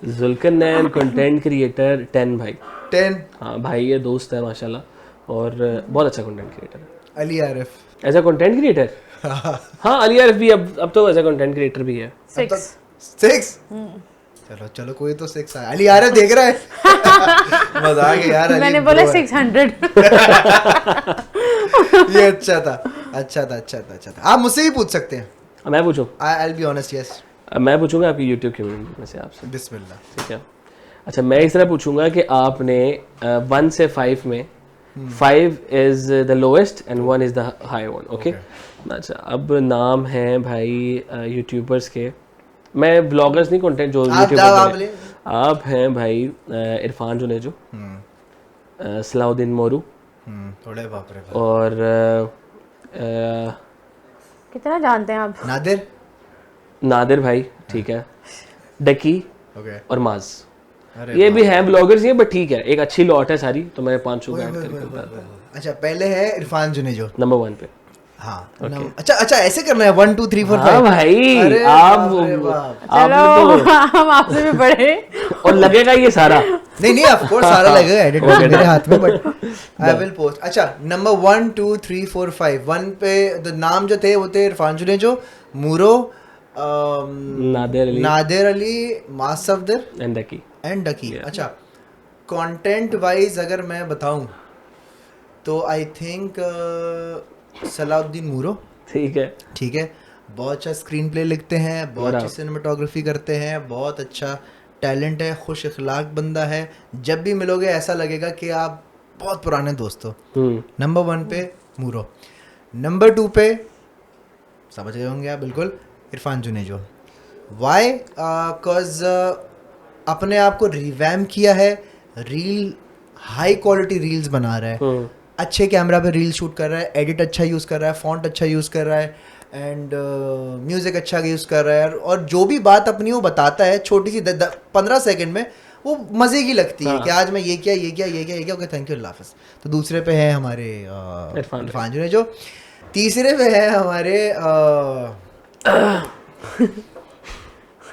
जुल्करनैन कंटेंट क्रिएटर 10 भाई। 10। हाँ भाई ये दोस्त है माशाल्लाह, और बहुत अच्छा कंटेंट क्रिएटर है। Ali Arif as a content creator हाँ अली आरिफ भी अब तो एज अ कंटेंट क्रिएटर भी है। 6। चलो कोई तो 6 है। अली आरिफ देख रहा है। मजा आ गया यार। मैंने बोला 600। ये अच्छा था। आप मुझसे भी पूछ सकते हैं। मैं पूछूं? I will be honest, yes. मैं पूछूंगा आपकी यूट्यूब कम्युनिटी में से आपसे। बिस्मिल्लाह। ठीक है। अच्छा मैं इस तरह पूछूंगा कि आपने 1 से 5 में 5 is the lowest and 1 is the high one. Okay अच्छा अब नाम है भाई यूट्यूबर्स के, मैं ब्लॉगर्स नहीं, कंटेंट जो यूट्यूबर आप हैं भाई। इरफान जुनेजो, सलाउद्दीन मोरू, थोड़े बाप रे। और कितना जानते हैं आप? नादिर भाई, ठीक है, डकी ओके और माज। ये भी हैं ब्लॉगर्स ये, बट ठीक है एक अच्छी लॉट है सारी, तो मैं 5 को ऐड करके बताता हूं। अच्छा पहले है इरफान जुनेजो नंबर 1 पे। हाँ अच्छा ऐसे करना है 1 2 3 4 5। हाँ भाई आप चलो हम आपसे भी बड़े। और लगेगा ये सारा नहीं ऑफ कोर्स सारा लगेगा एडिट मेरे हाथ में, बट आई विल पोस्ट। अच्छा नंबर 1 2 3 4 5। 1 पे तो नाम जो थे वो थे इरफान जुनेजो, मूरो, नादिर अली, मास सफदर एंड डकी। अच्छा कंटेंट वाइज अगर मैं बताऊं तो आई थिंक सलाउद्दीन मूरो। ठीक है बहुत अच्छा स्क्रीन प्ले लिखते हैं, बहुत अच्छी सिनेमेटोग्राफी करते हैं, बहुत अच्छा टैलेंट है, खुश इखलाक बंदा है। जब भी मिलोगे ऐसा लगेगा कि आप बहुत पुराने दोस्त हो। नंबर 1 पे मूरो, नंबर 2 पे समझ गए होंगे आप बिल्कुल, इरफान जुनेजो। वाई? कॉज अपने आप को रिवैम्प किया है, रील हाई क्वालिटी रील्स बना रहा है, अच्छे कैमरा पे रील शूट कर रहा है, एडिट अच्छा यूज़ कर रहा है, फॉन्ट अच्छा यूज़ कर रहा है, एंड म्यूज़िक अच्छा यूज़ कर रहा है, और जो भी बात अपनी वो बताता है छोटी सी 15 सेकंड में, वो मज़े की लगती है कि आज मैं ये किया। ओके थैंक यू, अल्लाह हाफ़िज़। तो दूसरे पे है हमारे इरफान जुनेजो। तीसरे पे है हमारे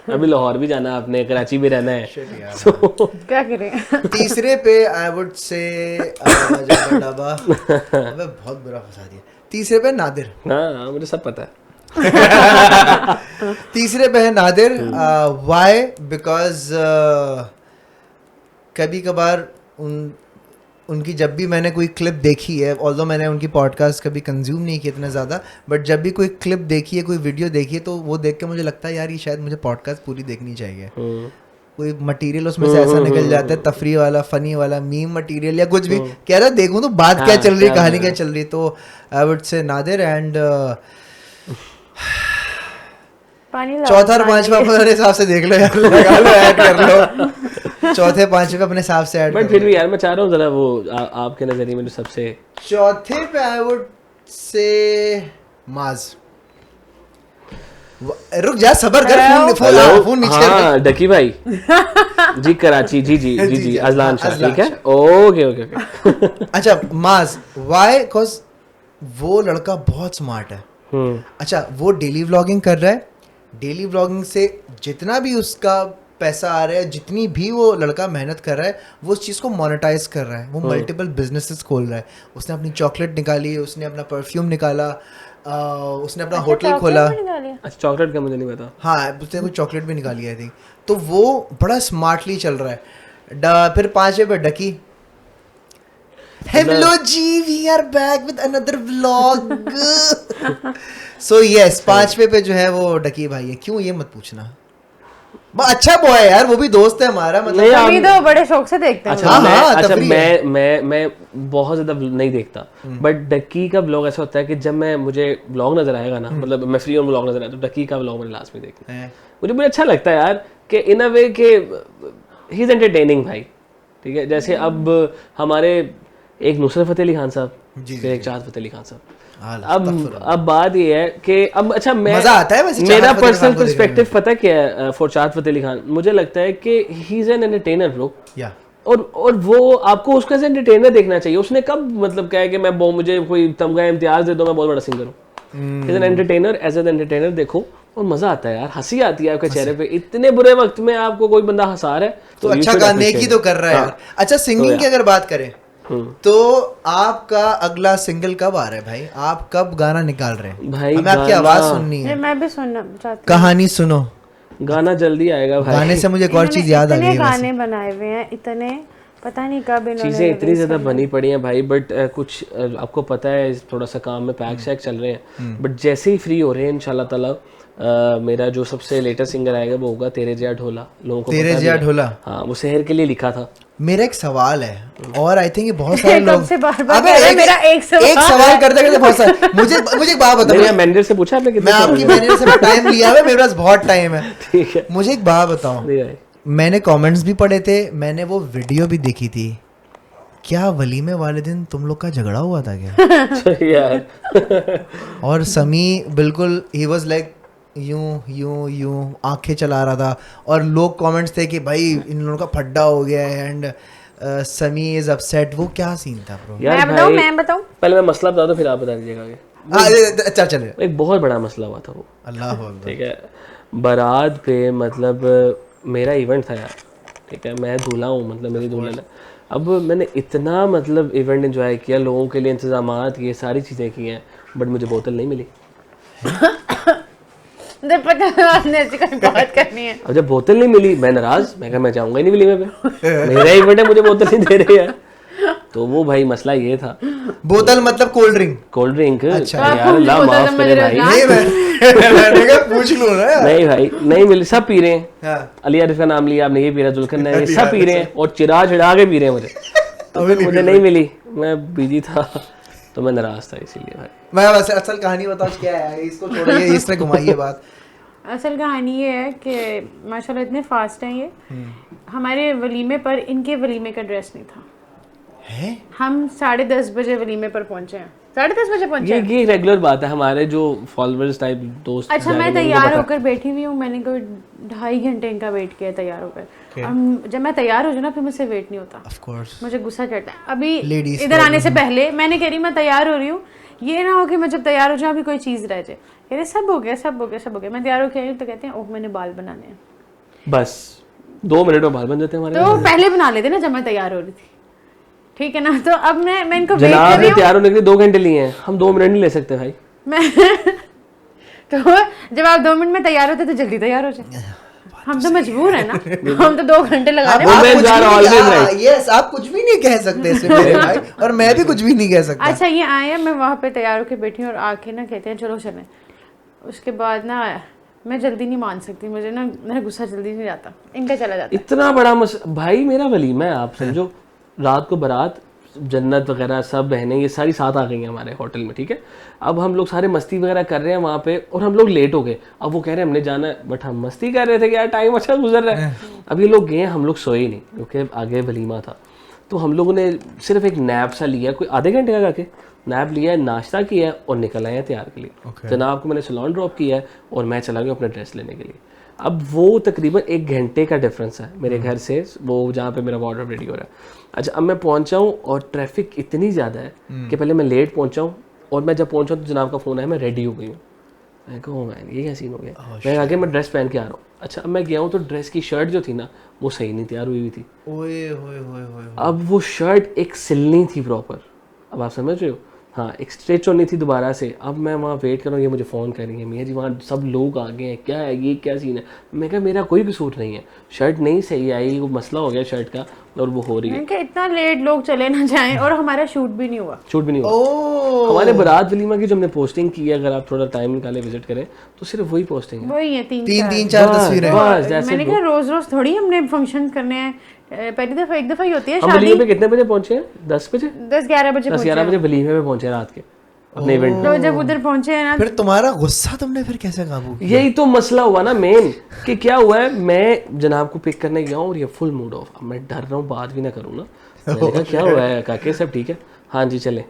अभी लाहौर भी जाना है आपने, कराची भी रहना है। क्या करें। तीसरे पे आई वुड से बहुत बुरा फंसा दिया। तीसरे पे नादिर। हाँ मुझे सब पता है। तीसरे पे है नादिर। व्हाई? बिकॉज कभी कभार उनकी जब भी मैंने कोई क्लिप देखी है, ऑल्दो मैंने उनकी पॉडकास्ट कभी कंज्यूम नहीं किया इतना ज़्यादा, बट जब भी कोई क्लिप देखी है, कोई वीडियो देखी है, तो वो देख के मुझे लगता है यार ये शायद मुझे पॉडकास्ट पूरी देखनी चाहिए। कोई मटेरियल उसमें से ऐसा निकल जाता है, तफरी वाला, फनी वाला, मीम मटेरियल या कुछ भी, कह रहा देखूं तो बात क्या चल रही है, कहानी क्या चल रही। तो I would say Nadir. And चौथा और पांचवा अपने हिसाब से देख लो यार, लगा लो, ऐड कर लो। चौथे पांचवे अपने हिसाब से ऐड। बट फिर भी यार मैं चाह रहा हूँ जरा वो आपके नजरिए में जो सबसे चौथे पे आई वुड से माज। रुक जा, सबर कर, फोन नीचे कर। हाँ डकी भाई जी, कराची जी जी जी जी, अजलान शाह, ठीक है, ओके ओके ओके। अच्छा माज, व्हाई? बिकॉज वो लड़का बहुत स्मार्ट है। अच्छा, वो डेली व्लॉगिंग कर रहा है, डेली व्लॉगिंग से जितना भी उसका पैसा आ रहा है, जितनी भी वो लड़का मेहनत कर रहा है, वो उस चीज़ को मोनेटाइज कर रहा है। वो मल्टीपल बिजनेसेस खोल रहा है। उसने अपनी चॉकलेट निकाली, उसने अपना परफ्यूम निकाला, उसने अपना होटल खोला। अच्छा चॉकलेट का मुझे नहीं पता। हाँ, उसने कोई चॉकलेट भी निकाली है आई थिंक। तो वो बड़ा स्मार्टली चल रहा है। फिर पांचवे पे डकी। हेलो जी, we are back with another vlog. So yes, पांचवे पे जो है वो डकी भाई है। क्यों ये मत पूछना, अच्छा बॉय है यार, वो भी दोस्त है हमारा, मतलब हम तो बड़े शौक से देखते हैं। अच्छा मैं बहुत ज्यादा नहीं देखता, बट डकी का ब्लॉग ऐसा होता है कि जब मुझे ब्लॉग नजर आएगा ना, मतलब मैं फ्री हूँ, ब्लॉग नजर आया तो डकी का ब्लॉग मैंने लास्ट में देखना है। मुझे अच्छा लगता है यार कि इन अ वे के ही इज एंटरटेनिंग भाई, ठीक है। जैसे अब हमारे एक नुसरत फतेह अली खान साहब, फिर एक चाहत फतेह अली खान साहब। अब बात ये है कि अब अच्छा मजा आता है वैसे, मेरा पर्सनल पर्सपेक्टिव पता क्या है फॉर चाहत फतेह अली खान, मुझे लगता है कि he is an entertainer bro, और वो आपको उसका एज एंटरटेनर देखना चाहिए। उसने कब मतलब क्या है कि मुझे कोई तमगा इम्तियाज दे दो, मैं बहुत बड़ा सिंगर हूँ। As an entertainer, as an entertainer देखो, और मजा आता है यार, हंसी आती है आपके चेहरे पे। इतने बुरे वक्त में आपको कोई बंदा हंसा रहा है तो अच्छा गाने की तो कर रहा है यार। अच्छा सिंगिंग की अगर बात करें तो आपका अगला सिंगल कब आ रहा है भाई? आप कब गाना निकाल रहे हैं भाई? हमें आपकी आवाज सुननी है। मैं भी सुनना चाहती हूँ। कहानी सुनो, गाना जल्दी आएगा भाई। गाने से मुझे एक और चीज याद आ गई है। गाने बनाए हुए हैं इतने, पता नहीं कब इन्होंने चीजें इतनी ज्यादा बनी पड़ी हैं भाई, बट कुछ आपको पता है थोड़ा सा काम में पैक शैक चल रहे हैं, बट जैसे ही फ्री हो रहे हैं इंशाल्लाह ताला मेरा जो सबसे लेटेस्ट सिंगर आएगा वो होगा तेरे जिया ढोला। लोगों को तेरे जिया ढोला, हाँ वो शहर के लिए लिखा था। मेरा एक सवाल है, और आई थिंक ये बहुत सारे लोग मेरा एक सवाल करते करते बहुत सारे मुझे एक बात बताओ। मैनेजर से पूछा आपने? मैं आपकी मैनेजर से टाइम लिया है, मेरे पास बहुत टाइम है, ठीक है। मुझे एक बात बताओ, मैंने कमेंट्स भी पढ़े थे, मैंने वो वीडियो भी देखी थी, क्या वलीमे वाले दिन तुम लोग का झगड़ा हुआ था क्या? यार और समी बिल्कुल ही वाज लाइक यूं आंखें चला रहा था, और लोग कमेंट्स थे कि भाई इन लोगों का फड्डा हो गया है, एंड समी इज अपसेट। वो क्या सीन था ब्रो? मैं बताऊं पहले मैं मसला बता दो फिर आप बता दीजिएगा। अच्छा चलिए। एक बहुत बड़ा मसला हुआ था वो, अल्लाह अकबर, ठीक है। बारात पे मतलब मेरा इवेंट था यार, ठीक है, मैं दूल्हा हूँ, मतलब मेरी दुल्हन है। अब मैंने इतना मतलब इवेंट एंजॉय किया, लोगों के लिए इंतजामात किए, सारी चीज़ें की हैं, बट मुझे बोतल नहीं मिली। पता आपने ऐसी कोई बात करनी है। अब जब बोतल नहीं मिली मैं नाराज, मैं कहा मैं जाऊंगा ही नहीं वलीमे पे, मेरा इवेंट है, मुझे बोतल नहीं दे रहे यार। तो वो भाई मसला ये था। बोतल मतलब कोल्ड ड्रिंक? कोल्ड ड्रिंक, अच्छा यार अल्लाह माफ करे भाई, मैंने कहा पूछ लो ना यार। नहीं भाई नहीं मिली, सब पी रहे हैं। अली आरिफ का नाम लिया आपने, ये पी रहा, जुल्कन ने, सब पी रहे हैं और चिरा चिढ़ा के पी रहे हैं मुझे। तो मुझे नहीं मिली, मैं बिजी था तो मैं नाराज था इसीलिए भाई। मैं वैसे असल कहानी बताओ क्या है, इसको छोड़िए, इस तरह घुमाइए बात। असल कहानी ये है कि माशाल्लाह इतने फास्ट हैं ये, हमारे वलीमे पर इनके वलीमे का ड्रेस नहीं था है? हम 10:30 बजे वलीमे पर पहुंचे हैं, 10:30 बजे पहुंचे। ये रेगुलर बात है, हमारे जो फॉलोअर्स टाइप दोस्त। अच्छा मैं तैयार होकर बैठी हुई हूँ, मैंने कोई 2.5 घंटे इनका वेट किया तैयार होकर। जब मैं तैयार हो जाऊँ ना फिर मुझसे वेट नहीं होता, of course. मुझे गुस्सा चढ़ता है। अभी इधर आने से पहले मैंने कह रही मैं तैयार हो रही हूँ, ये ना हो कि मैं जब तैयार हो जाऊँ अभी कोई चीज़ रह जाए। कह रहे सब हो गया सब हो गया सब हो गया। मैं तैयार होकर आई हूँ तो कहते हैं ओह मैंने बाल बनाने हैं। बस 2 मिनट में बाल बन जाते हैं हमारे। तो पहले बना लेते ना जब मैं तैयार हो रही थी, ठीक है ना। तो अब मैं इनको वेट जनाब कर ने रही हूँ। तैयार होने के लिए 2 घंटे लिए हैं, हम 2 मिनट नहीं ले सकते भाई। मैं तो जब आप 2 मिनट में तैयार होते तो जल्दी तैयार हो जाए। हम तो मजबूर है ना, हम तो 2 घंटे लगा रहे हैं। आप Women are always right. Yes, आप कुछ भी नहीं कह सकते इसमें मेरे भाई, और मैं भी कुछ भी नहीं कह सकता। अच्छा ये आए हैं, मैं वहाँ पे तैयार होकर बैठी हूँ और आके ना कहते हैं चलो चलें। उसके बाद ना मैं जल्दी नहीं मान सकती, मुझे ना मेरा गुस्सा जल्दी नहीं जाता, इनका चला जाता है। इतना बड़ा भाई मेरा वलीमा है, आप समझो रात को बारात, जन्नत वगैरह सब बहनें ये सारी साथ आ गई हैं हमारे होटल में, ठीक है। अब हम लोग सारे मस्ती वगैरह कर रहे हैं वहाँ पे और हम लोग लेट हो गए। अब वो कह रहे हैं हमने जाना है, बट हम मस्ती कर रहे थे कि यार टाइम अच्छा गुजर रहा है। अब ये लोग गए, हम लोग सोए नहीं क्योंकि आगे वलीमा था। तो हम लोगों ने सिर्फ एक नैप सा लिया, कोई आधे घंटे का करके नैप लिया है, नाश्ता किया है और निकल आए हैं तैयार के लिए। जनाब को मैंने सैलून ड्रॉप किया है और मैं चला गया अपना ड्रेस लेने के लिए। अब वो तकरीबन 1 घंटे का डिफरेंस है मेरे घर से वो जहाँ पे मेरा वार्डरोब रेडी हो रहा है। अच्छा अब मैं पहुँचा हूँ और ट्रैफिक इतनी ज़्यादा है कि पहले मैं लेट पहुँचा हूँ और मैं जब पहुँचा तो जनाब का फ़ोन आया, मैं रेडी हो गई हूँ। मैं कहा मैन ये क्या सीन हो गया। मैं आगे मैं ड्रेस पहन के आ रहा हूँ। अच्छा अब मैं गया हूँ तो ड्रेस की शर्ट जो थी ना वो सही नहीं तैयार हुई थी। ओए होए होए होए। अब वो शर्ट एक सिलनी थी प्रॉपर, अब आप समझ रहे हो। हाँ एक स्ट्रेच होनी थी दोबारा से। अब मैं वहाँ वेट कर रहा हूँ, ये मुझे फ़ोन करेंगे मियाँ जी वहाँ सब लोग आ गए हैं, क्या है ये क्या सीन है। मैं कहा मेरा कोई कसूर नहीं है, शर्ट नहीं सही आई, वो मसला हो गया शर्ट का और वो हो रही है। मैंने कहा इतना लेट लोग चले ना जाएं, और हमारा शूट भी नहीं हुआ। शूट भी नहीं हुआ। हमारे बारात वलीमा की जो हमने पोस्टिंग की है, अगर आप थोड़ा टाइम निकाले विजिट करें तो सिर्फ वही पोस्टिंग है। वही है 3-4 तस्वीरें। बस that's मैंने it, कहा रोज रोज थोड़ी हमने फंक्शन करने हैं, पहली दफा एक दफा ही होती है हम शादी। वलीमे पे कितने बजे पहुंचे हैं? 10 बजे 10-11 बजे 10-11 बजे वलीमे पे पहुंचे रात के अपने इवेंट। तो जब उधर पहुंचे हैं ना, फिर तुम्हारा गुस्सा तुमने फिर कैसे काबू किया? यही तो मसला हुआ ना मेन कि क्या हुआ है, मैं जनाब को पिक करने गया हूँ और ये फुल मूड ऑफ। अब मैं डर रहा हूँ बात भी ना करूँ ना। मैंने कहा क्या हुआ है काके सब ठीक है? हाँ जी चले।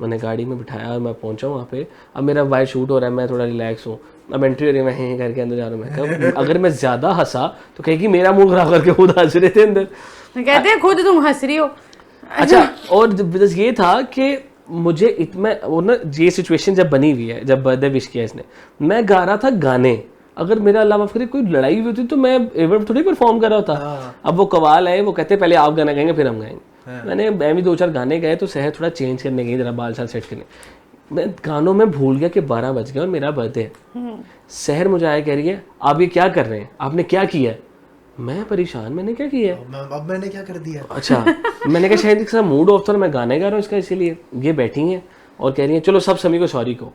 मैंने गाड़ी में बिठाया और मैं पहुंचा वहाँ पे। अब मेरा वाइट शूट हो रहा है, मैं थोड़ा रिलैक्स हूँ। अब एंट्री हो रही है, मैं यहीं करके अंदर जा रहा हूँ। मैं कहा अगर मैं ज़्यादा हंसा तो कहेगी मेरा मुंह खराब करके खुद हंस रहे थे अंदर। कहते हैं खुद तुम हंस रही हो। अच्छा और बस ये था कि मुझे मैं वो ना ये सिचुएशन जब बनी हुई है, जब बर्थडे विश किया इसने, मैं गा रहा था गाने। अगर मेरा अल्लाह माफ करे कोई लड़ाई हुई होती तो मैं इवेंट थोड़ी परफॉर्म कर रहा होता। अब वो कवाल है, वो कहते पहले आप गाना गाएंगे फिर हम गाएंगे। मैं भी 2-4 गाने गाए तो शहर थोड़ा चेंज करने गई, जरा बाल शाल सेट करने। मैं गानों में भूल गया कि 12 बज गए और मेरा बर्थडे है। शहर मुझे आया कह रही है आप ये क्या कर रहे हैं, आपने क्या किया है? मैं परेशान, मैंने क्या किया है? अब मैंने क्या कर दिया? अच्छा मैंने कहा शायद इसका मूड ऑफ था, मैं गाने गा रहा हूँ इसका, इसीलिए ये बैठी हैं और कह रही हैं चलो सब समी को सॉरी को।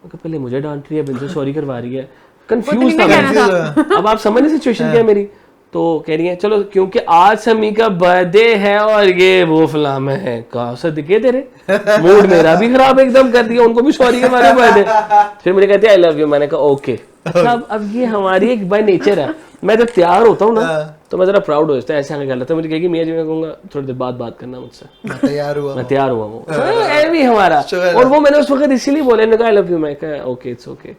पहले मुझे डांट रही है, बिन से सॉरी करवा रही है। कंफ्यूज था मैं। अब आप समझ नहीं सिचुएशन क्या है मेरी। तो कह रही है चलो क्योंकि आज समी का बर्थडे है और ये वो फला में है, कहा सर दिखे तेरे मूड मेरा भी खराब एकदम कर दिया, उनको भी सॉरी के मारे बर्थडे। फिर मुझे कहते हैं आई लव यू। मैंने कहा ओके। अच्छा अब ये हमारी एक बाय नेचर है, मैं जब तैयार होता हूँ ना तो मैं जरा प्राउड हो जाता है, ऐसे आगे कर लेता हूँ। मुझे कहेगी मियाँ जी, मैं कहूँगा थोड़ी देर बाद बात करना मुझसे, मैं तैयार हुआ वो ऐ भी हमारा। और वो मैंने उस वक्त इसीलिए बोले, मैंने कहा आई लव यू। मैं कहा ओके इट्स ओके।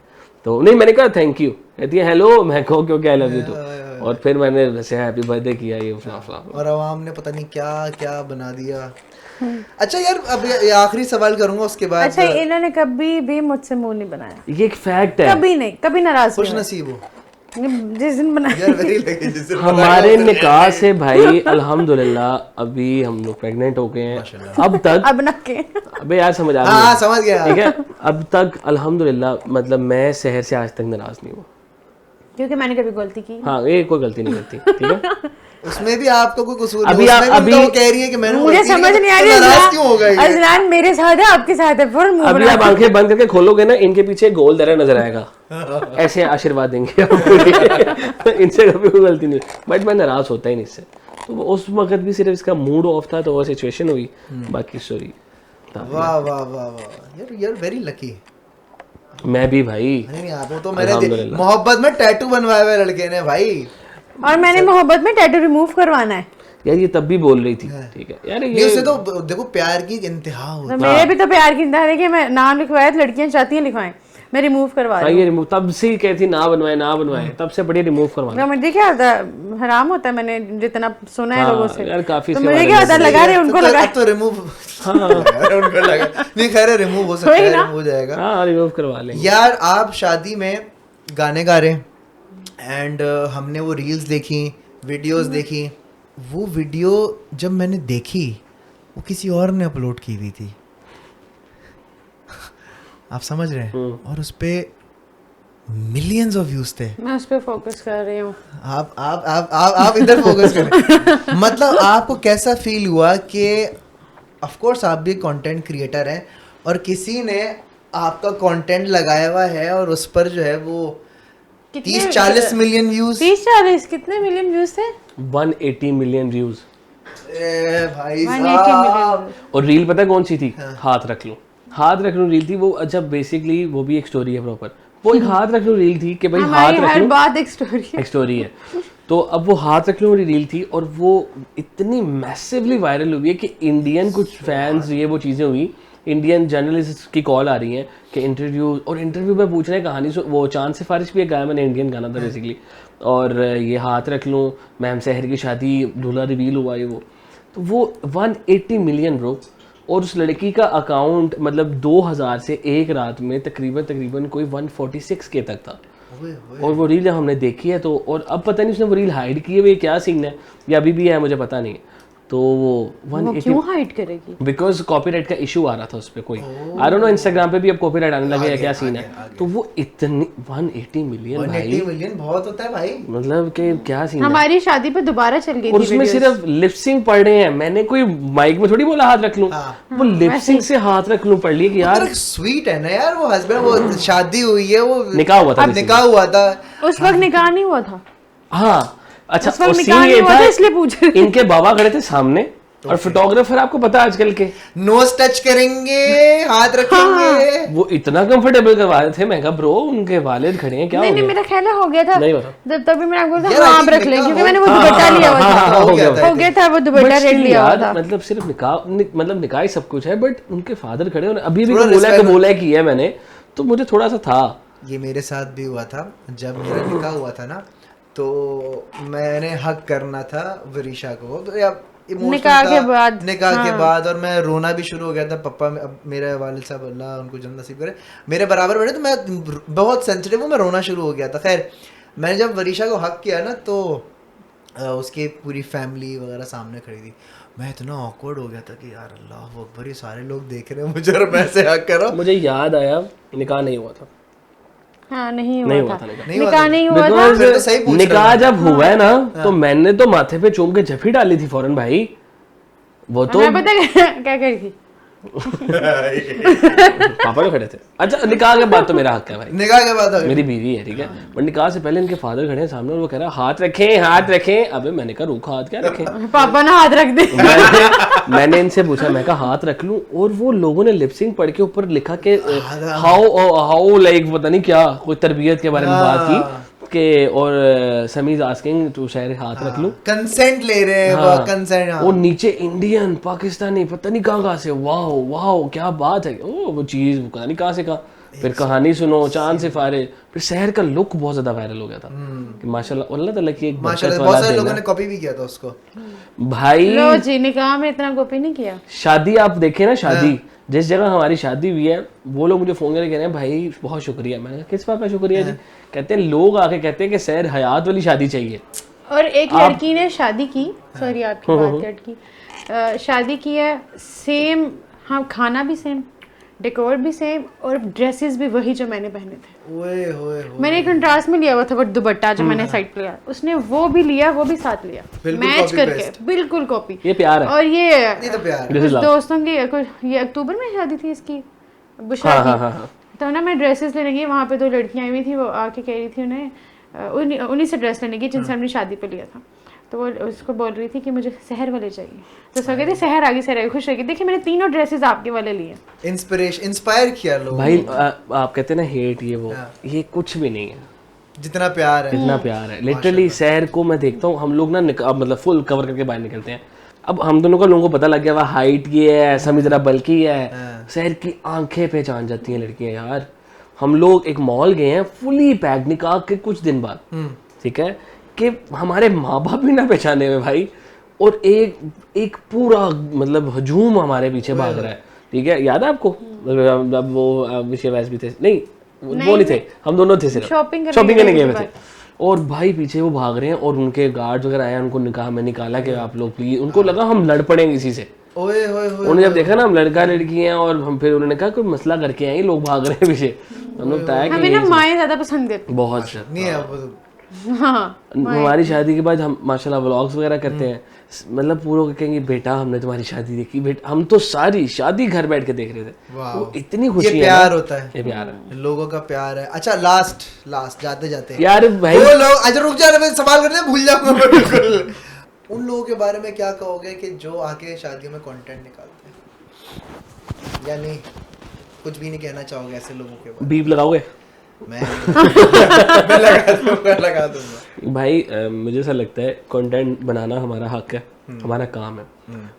तो नहीं मैंने कहा थैंक यू, कहती है हेलो, मैं कहो क्योंकि आई लव यू। तो और फिर मैंने वैसे हैप्पी बर्थडे किया ये फला और आवाम ने पता नहीं क्या क्या बना दिया। अच्छा यार अब ये आखिरी सवाल करूंगा उसके बाद। अच्छा इन्होंने कभी भी मुझसे मुंह नहीं बनाया, ये एक फैक्ट है। कभी नहीं, कभी नाराज खुश नसीब हो जिस दिन बनाया। यार वेरी लकी जिस दिन हमारे निकाह से भाई अल्हम्दुलिल्लाह अभी हम लोग प्रेग्नेंट हो गए हैं अब तक। अब ना के अबे यार समझ आ हाँ समझ गया ठीक है। अब तक अल्हम्दुलिल्लाह मतलब मैं शहर से आज तक नाराज नहीं हुआ, क्योंकि मैंने कभी गलती की। हाँ ये कोई गलती नहीं करती ठीक है। उसमें भी आपका कोई कसूर अभी नहीं, उसमें भी अभी वो कह रही है कि मैंने मुझे गलती समझ की, नहीं आ तो रही नाराज क्यों हो गई? अजलान मेरे साथ है आपके साथ है, फौरन मुंह अभी बना आप आंखें बंद करके खोलोगे ना, इनके पीछे गोल दरा नजर आएगा, ऐसे आशीर्वाद देंगे आपको। इनसे कभी कोई गलती नहीं, बट मैं नाराज होता ही नहीं इससे। तो उस वक्त भी सिर्फ इसका मूड ऑफ था तो वो सिचुएशन हुई, बाकी सॉरी। वाह वाह वाह वाह यार, यू आर वेरी लकी। मैं भी भाई नहीं आपको तो मेरे मोहब्बत में टैटू बनवाए हुए लड़के ने भाई, और मैंने मोहब्बत में टैटू रिमूव करवाना है यार। ये तब भी बोल रही थी ठीक है यार, ये उससे तो देखो प्यार की इंतहा होती तो मेरे भी तो प्यार की इंतहा है कि मैं नाम लिखवाया तो लड़कियां चाहती हैं लिखवाएं, मैं रिमूव करवा रही हूं। ये रिमूव तब से ही कहती ना बनवाए, तब से बड़ी रिमूव करवाना। तो मुझे क्या होता है, हराम होता है, मैंने जितना सुना है लोगों से यार काफी तो मुझे क्या होता है, लगा रहे उनको लगा, अब तो रिमूव उनको लगा नहीं, खैर है रिमूव हो सकता है, रिमूव हो जाएगा। हाँ रिमूव करवा लेंगे। यार आप शादी में गाने गा रहे हैं, एंड हमने वो रील्स देखी, वीडियोस देखी। वो वीडियो जब मैंने देखी वो किसी और ने अपलोड की हुई थी, आप समझ रहे हैं, और उस पे मिलियंस ऑफ व्यूज थे। मैं उस पे फोकस कर रही हूँ। आप इधर फोकस करें। मतलब आपको कैसा फील हुआ कि ऑफ कोर्स आप भी कंटेंट क्रिएटर हैं और किसी ने आपका कंटेंट लगाया हुआ है और उस पर जो है वो 30-40 मिलियन व्यूज। 30-40 कितने मिलियन व्यूज थे? 180 मिलियन व्यूज। भाई 180 साहब। और रील पता है कौन सी थी? हाथ रख लूं, हाथ रख लूं रील थी वो। अच्छा बेसिकली वो भी एक स्टोरी है प्रॉपर, वो एक हाथ रख लूं रील थी कि भाई हाथ रख हर लूं, बात एक स्टोरी है। एक स्टोरी है। तो अब वो हाथ रख लूं रील थी और वो इतनी मैसिवली वायरल हुई है कि इंडियन कुछ फैंस, ये वो चीज़ें हुई, इंडियन जर्नलिस्ट की कॉल आ रही है कि इंटरव्यू, और इंटरव्यू में पूछ रहे हैं कहानी। वो चांद सिफारिश भी एक गाया मैंने, इंडियन गाना था बेसिकली, और ये हाथ रख लूं, मैम सहर की शादी, दूल्हा रिवील हुआ ये वो। तो वो 180 मिलियन ब्रो। और उस लड़की का अकाउंट मतलब 2000 से एक रात में तकरीबन कोई 146 के तक था। और वो रील हमने देखी है तो, और अब पता नहीं उसने वो रील हाइड की है, वो क्या सीन है या अभी भी है मुझे पता नहीं। तो वो 180 क्यों हाइड करेगी? बिकॉज कॉपीराइट का इशू आ रहा था उस पर कोई, आई डोंट नो इंस्टाग्राम पे भी अब कॉपीराइट आने लगे या क्या सीन है। तो वो इतनी 180 मिलियन, 180 मिलियन बहुत होता है भाई, मतलब कि क्या सीन है। हमारी शादी पे दोबारा चल गई और थी उसमें सिर्फ लिपसिंग पढ़ रहे हैं, मैंने कोई माइक में थोड़ी बोला हाथ रख लूं, वो लिपसिंग से हाथ रख लूं पढ़ लिया कि यार स्वीट है ना यार। वो हस्बैंड, वो शादी हुई है, वो निकाह हुआ था, निकाह हुआ था। उस वक्त निकाह नहीं हुआ था। हाँ अच्छा, उस वक्त और निकाह सीन नहीं ये हुआ था था इसलिए पूछ रही। इनके बाबा खड़े थे सामने और फोटोग्राफर आपको पता है आजकल के नोज टच करेंगे, हाथ रखेंगे। वो इतना कंफर्टेबल करवा रहे थे। मैं कहा ब्रो उनके वालिद खड़े हैं, क्या हो नहीं गया? मेरा ख्याल है हो गया था। नहीं होता। जब तभी मैंने आपको यार, बोला हाँ I आप think रख लें, निकाह क्योंकि हो- मैंने वो दुपट्टा लिया हुआ था। हो गया था। हो गया था वो But दुपट्टा still रेड लिया हुआ यार, था। मतलब सिर्फ निकाह मतलब निकाह ही सब कुछ है, बट उनके फादर खड़े हैं। अभी भी थोड़ा बोला है कि है मैंने, तो मुझे थोड़ा सा था। ये मेरे साथ भी हुआ था जब मेरा निकाह हुआ था ना, तो मैंने हक करना था वरीशा को। तो यार निकाह के बाद, निकाह के बाद, और मैं रोना भी शुरू हो गया था। पापा, अब मेरे वालिद साहब अल्लाह उनको जन्नत नसीब करे, मेरे बराबर बैठे, तो मैं बहुत सेंसिटिव हूँ, मैं रोना शुरू हो गया था। खैर मैंने जब वरीशा को हक किया ना, तो उसकी पूरी फैमिली वगैरह सामने खड़ी थी। मैं इतना ऑकवर्ड हो गया था कि यार अल्लाह अकबर, ये सारे लोग देख रहे हैं मुझे और मैं ऐसे हक कर रहा हूँ। मुझे याद आया निकाह नहीं हुआ था। हाँ नहीं नहीं हुआ हुआ था, था निकाह। निकाह नहीं हुआ था। फिर तो सही पूछ निकाह रहा जब हुआ है ना, तो मैंने तो माथे पे चूम के जफी डाली थी फौरन भाई। वो तो मैं पता क्या करी थी? पापा जो खड़े थे। अच्छा निकाह के बाद तो मेरा हक है भाई, निकाह के बाद मेरी बीवी है, ठीक है। बट निकाह से पहले इनके फादर खड़े हैं सामने और वो कह रहा है हाथ रखें, हाथ रखें। अबे मैंने कहा रूखा हाथ क्या रखें? पापा ना हाथ रख दे। मैंने इनसे पूछा, मैं कहा हाथ रख लूं, और वो लोगों ने लिपसिंग पढ़ के ऊपर लिखा कि हाउ लाइक पता नहीं क्या, कोई तरबियत के बारे में बात की कि, और समीज आस्किंग टू शेयर हाथ रख लूं, कंसेंट ले रहे हैं, वो कंसेंट। और नीचे इंडियन पाकिस्तानी पता नहीं कहाँ से, वाओ वाओ क्या बात है, ओ वो चीज़ पता नहीं कहाँ से कहा। फिर कहानी सुनो, चांद सिफारे, फिर शहर का लुक बहुत ज्यादा वायरल हो गया था कि माशाल्लाह अल्लाह ताला की एक माशाल्लाह बहुत सारे लोगों ने कॉपी भी किया था उसको भाई। लो जी, निकाह में इतना कॉपी नहीं किया। शादी आप देखे ना, शादी जिस जगह हमारी शादी हुई है, वो लोग मुझे फोन करके कह रहे हैं भाई बहुत शुक्रिया। मैंने कहा किस बात का शुक्रिया जी? कहते हैं लोग आके कहते हैं कि सैर हयात वाली शादी चाहिए। और एक लड़की ने शादी की, सॉरी आपकी बात कट की, शादी की है सेम, हाँ खाना भी सेम, डेकोर भी सेम, और ड्रेसेस भी वही जो मैंने पहने थे। ओए होए मैंने कंट्रास्ट में लिया हुआ था, बट दुपट्टा जो मैंने साइड पे लिया, उसने वो भी लिया, वो भी साथ लिया, मैच copy करके, paste। बिल्कुल कॉपी। ये प्यार है। और ये नहीं तो प्यार This is love। दोस्तों की ये अक्टूबर में शादी थी इसकी, बुशरा की। तो ना मैं ड्रेसेस लेने गई, वहाँ पे दो लड़कियाँ आई हुई थी, वो आके कह रही थी उन्हें उन्हीं से ड्रेस लेने की जिनसे हमने शादी पे लिया था। तो वो उसको बोल रही थी कि मुझे शहर वाले चाहिए, तो सब कहते शहर आगे शहर आगे, खुश रही। देखिए मैंने तीनों ड्रेसेस आपके वाले लिए। इंस्पायर किया लोग भाई आप कहते हैं ना हेट ये वो, ये कुछ भी नहीं है जितना प्यार है, जितना प्यार है। लिटरली शहर को मैं देखता हूँ, हम लोग ना मतलब फुल कवर करके बाहर निकलते हैं। अब हम दोनों का लोगों को पता लग गया हुआ हाइट ये है, समी जरा बल्कि है, शहर की आंखें पहचान जाती हैं लड़कियां यार। हम लोग एक मॉल गए हैं फुली पैक निकाह के कुछ दिन बाद, ठीक है, कि हमारे माँ बाप भी ना पहचाने हुए भाई, और एक पूरा मतलब हजूम हमारे पीछे भाग रहा है, ठीक है। याद है आपको? अब वो विषय वैस भी थे, नहीं वो नहीं थे, हम दोनों थे, सिर्फ शॉपिंग करने गए थे। और भाई पीछे वो भाग रहे हैं और उनके गार्ड वगैरह आए, उनको निकाह में निकाला कि आप लोग प्लीज, उनको लगा हम लड़ पड़ेंगे इसी से। ओए होए होए उन्होंने जब देखा ना हम लड़का लड़की हैं और हम, फिर उन्होंने कहा कोई मसला करके आए, लोग भाग रहे हैं पीछे। हम लोग बताया हमें कि ना माएँ ज्यादा पसंद है। बहुत ज्यादा। नहीं है वो तो। हाँ हमारी शादी के बाद हम माशाल्लाह व्लॉग्स वगैरह करते हैं, मतलब पूरा कहेंगे बेटा हमने तुम्हारी शादी देखी, बेटा हम तो सारी शादी घर बैठ के देख रहे थे। वाह, वो इतनी खुशी ये है प्यार ना, होता है, ये प्यार है लोगों का प्यार है। अच्छा लास्ट जाते जाते यार भाई। वो लोग, अच्छा रुक जा, मैं सवाल करते हैं भूल जाऊंगा मैं बिल्कुल। उन लोगों के बारे में क्या कहोगे कि जो आके शादियों में कंटेंट निकालते हैं, या नहीं कुछ भी नहीं कहना चाहोगे ऐसे लोगों के बारे बीप लगाओगे? में? मैं लगा दूंगा भाई मुझे ऐसा लगता है कंटेंट बनाना हमारा हक है, हमारा काम है,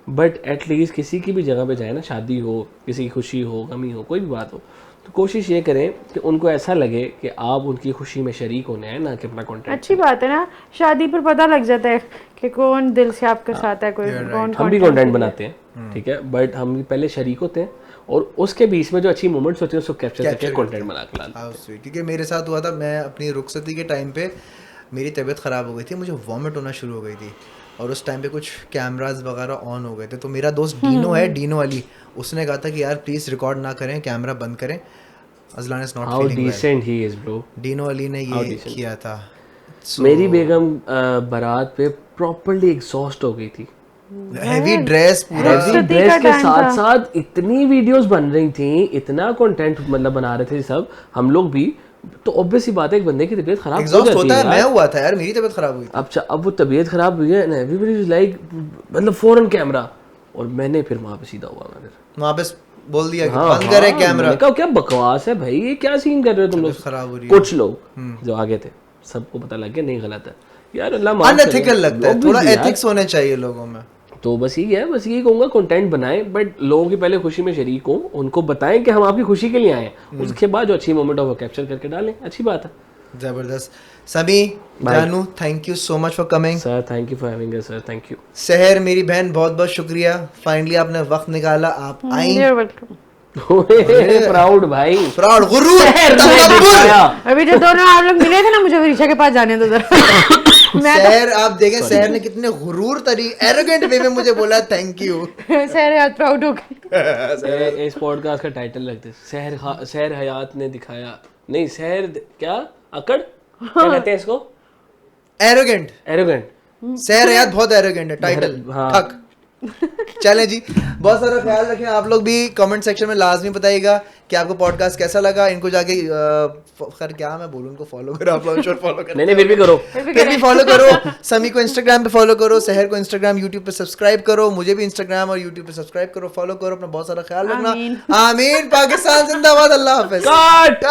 बट एटलीस्ट किसी की भी जगह पे जाए ना, शादी हो, किसी की खुशी हो, गमी हो, कोई भी बात हो, तो कोशिश ये करें कि उनको ऐसा लगे कि आप उनकी खुशी में शरीक होने हैं, ना कि अपना कंटेंट। अच्छी बात है ना, शादी पर पता लग जाता है कि कौन दिल से आपके साथ है, कोई कौन। हम भी कंटेंट बनाते हैं, ठीक है, बट हम पहले शरीक होते हैं और उसके बीच में जो अच्छी मोमेंट्स होती है उसको कैप्चर करके कंटेंट बना के लाते हैं। क्योंकि मेरे साथ हुआ था, मैं अपनी रुखसती के टाइम पे मेरी तबीयत ख़राब हो गई थी, मुझे वॉमिट होना शुरू हो गई थी और उस टाइम पे कुछ कैमरास वगैरह ऑन हो गए थे, तो मेरा दोस्त डीनो है, डीनो अली, उसने कहा था कि यार प्लीज़ रिकॉर्ड ना करें, कैमरा बंद करें, Azlan is not feeling well. Decent he is bro. Dino Ali ने ये किया था। मेरी बेगम बारात पे प्रॉपर्ली एग्जॉस्ट हो गई थी, हैवी ड्रेस पूरा, हैवी ड्रेस के साथ साथ इतनी वीडियोस बन रही थी, इतना कंटेंट मतलब बना रहे थे सब हम लोग भी, तो ऑब्वियस ही बात है एक बंदे की तबीयत खराब हो एग्जॉस्ट जाती होता है है। मैं हुआ था यार, मेरी तबीयत खराब हुई थी। अब वो तबीयत खराब हुई है एंड एवरीबॉडी इज लाइक, मतलब फौरन कैमरा, और मैंने फिर वहां पे सीधा हुआ, मैं फिर वहाँ पे बोल दिया कि हाँ, बंद करे कैमरा। मैंने कहा क्या बकवास है भाई, ये क्या सीन कर रहे हो तुम लोग। खराब हो रही है। कुछ लोग जो आगे थे सबको पता लग गया नहीं गलत है यार, अल्लाह माफ करे। अनएथिकल लगता है, थोड़ा Obviously यार। एथिक्स होने चाहिए लोगों में। तो बस यही है, बस यही कहूँगा कंटेंट बनाएं, बट लोगों की पहले खुशी में शरीक हो, उनको बताएं कि हम आपकी खुशी के लिए आए हैं, उसके बाद जो अच्छी मोमेंट हो वो कैप्चर करके डालें, अच्छी बात है। जबरदस्त। समी जानू, thank you so much for coming. Sir thank you for having us sir, thank you. सहर मेरी बहन, बहुत बहुत शुक्रिया, फाइनली आपने वक्त निकाला, आप आई। You're welcome. प्राउड भाई, प्राउड, गुरूर, शहर में तकब्बुर। दिखाया। अभी जो दोनों आप लोग मिले थे ना, मुझे ऋषा के पास जाने दो जरा। सहर, आप देखें सहर ने कितने गुरूर एरोगेंट वे में मुझे बोला थैंक यू। सहर यार प्राउड हो गई। इस पॉडकास्ट का टाइटल रखते सहर हयात ने दिखाया, नहीं सहर क्या अकड़, क्या कहते हैं इसको, एरोगेंट। एरोगेंट। सहर हयात बहुत एरोगेंट है टाइटल। हाँ। ठक। चलें जी, बहुत सारा ख्याल रखें। आप लोग भी कमेंट सेक्शन में लाजमी बताइएगा कि आपको पॉडकास्ट कैसा लगा। इनको जाके खैर क्या मैं बोलूं, इनको फॉलो करो, आप लोग फॉलो करो। नहीं फिर भी करो, फिर भी फॉलो करो। समी को इंस्टाग्राम पे फॉलो करो, सहर को इंस्टाग्राम यूट्यूब पे सब्सक्राइब करो, मुझे भी इंस्टाग्राम और यूट्यूब पे सब्सक्राइब करो, फॉलो करो। अपना बहुत सारा ख्याल रखना। आमीन। पाकिस्तान जिंदाबाद। अल्लाह हाफिज। काट।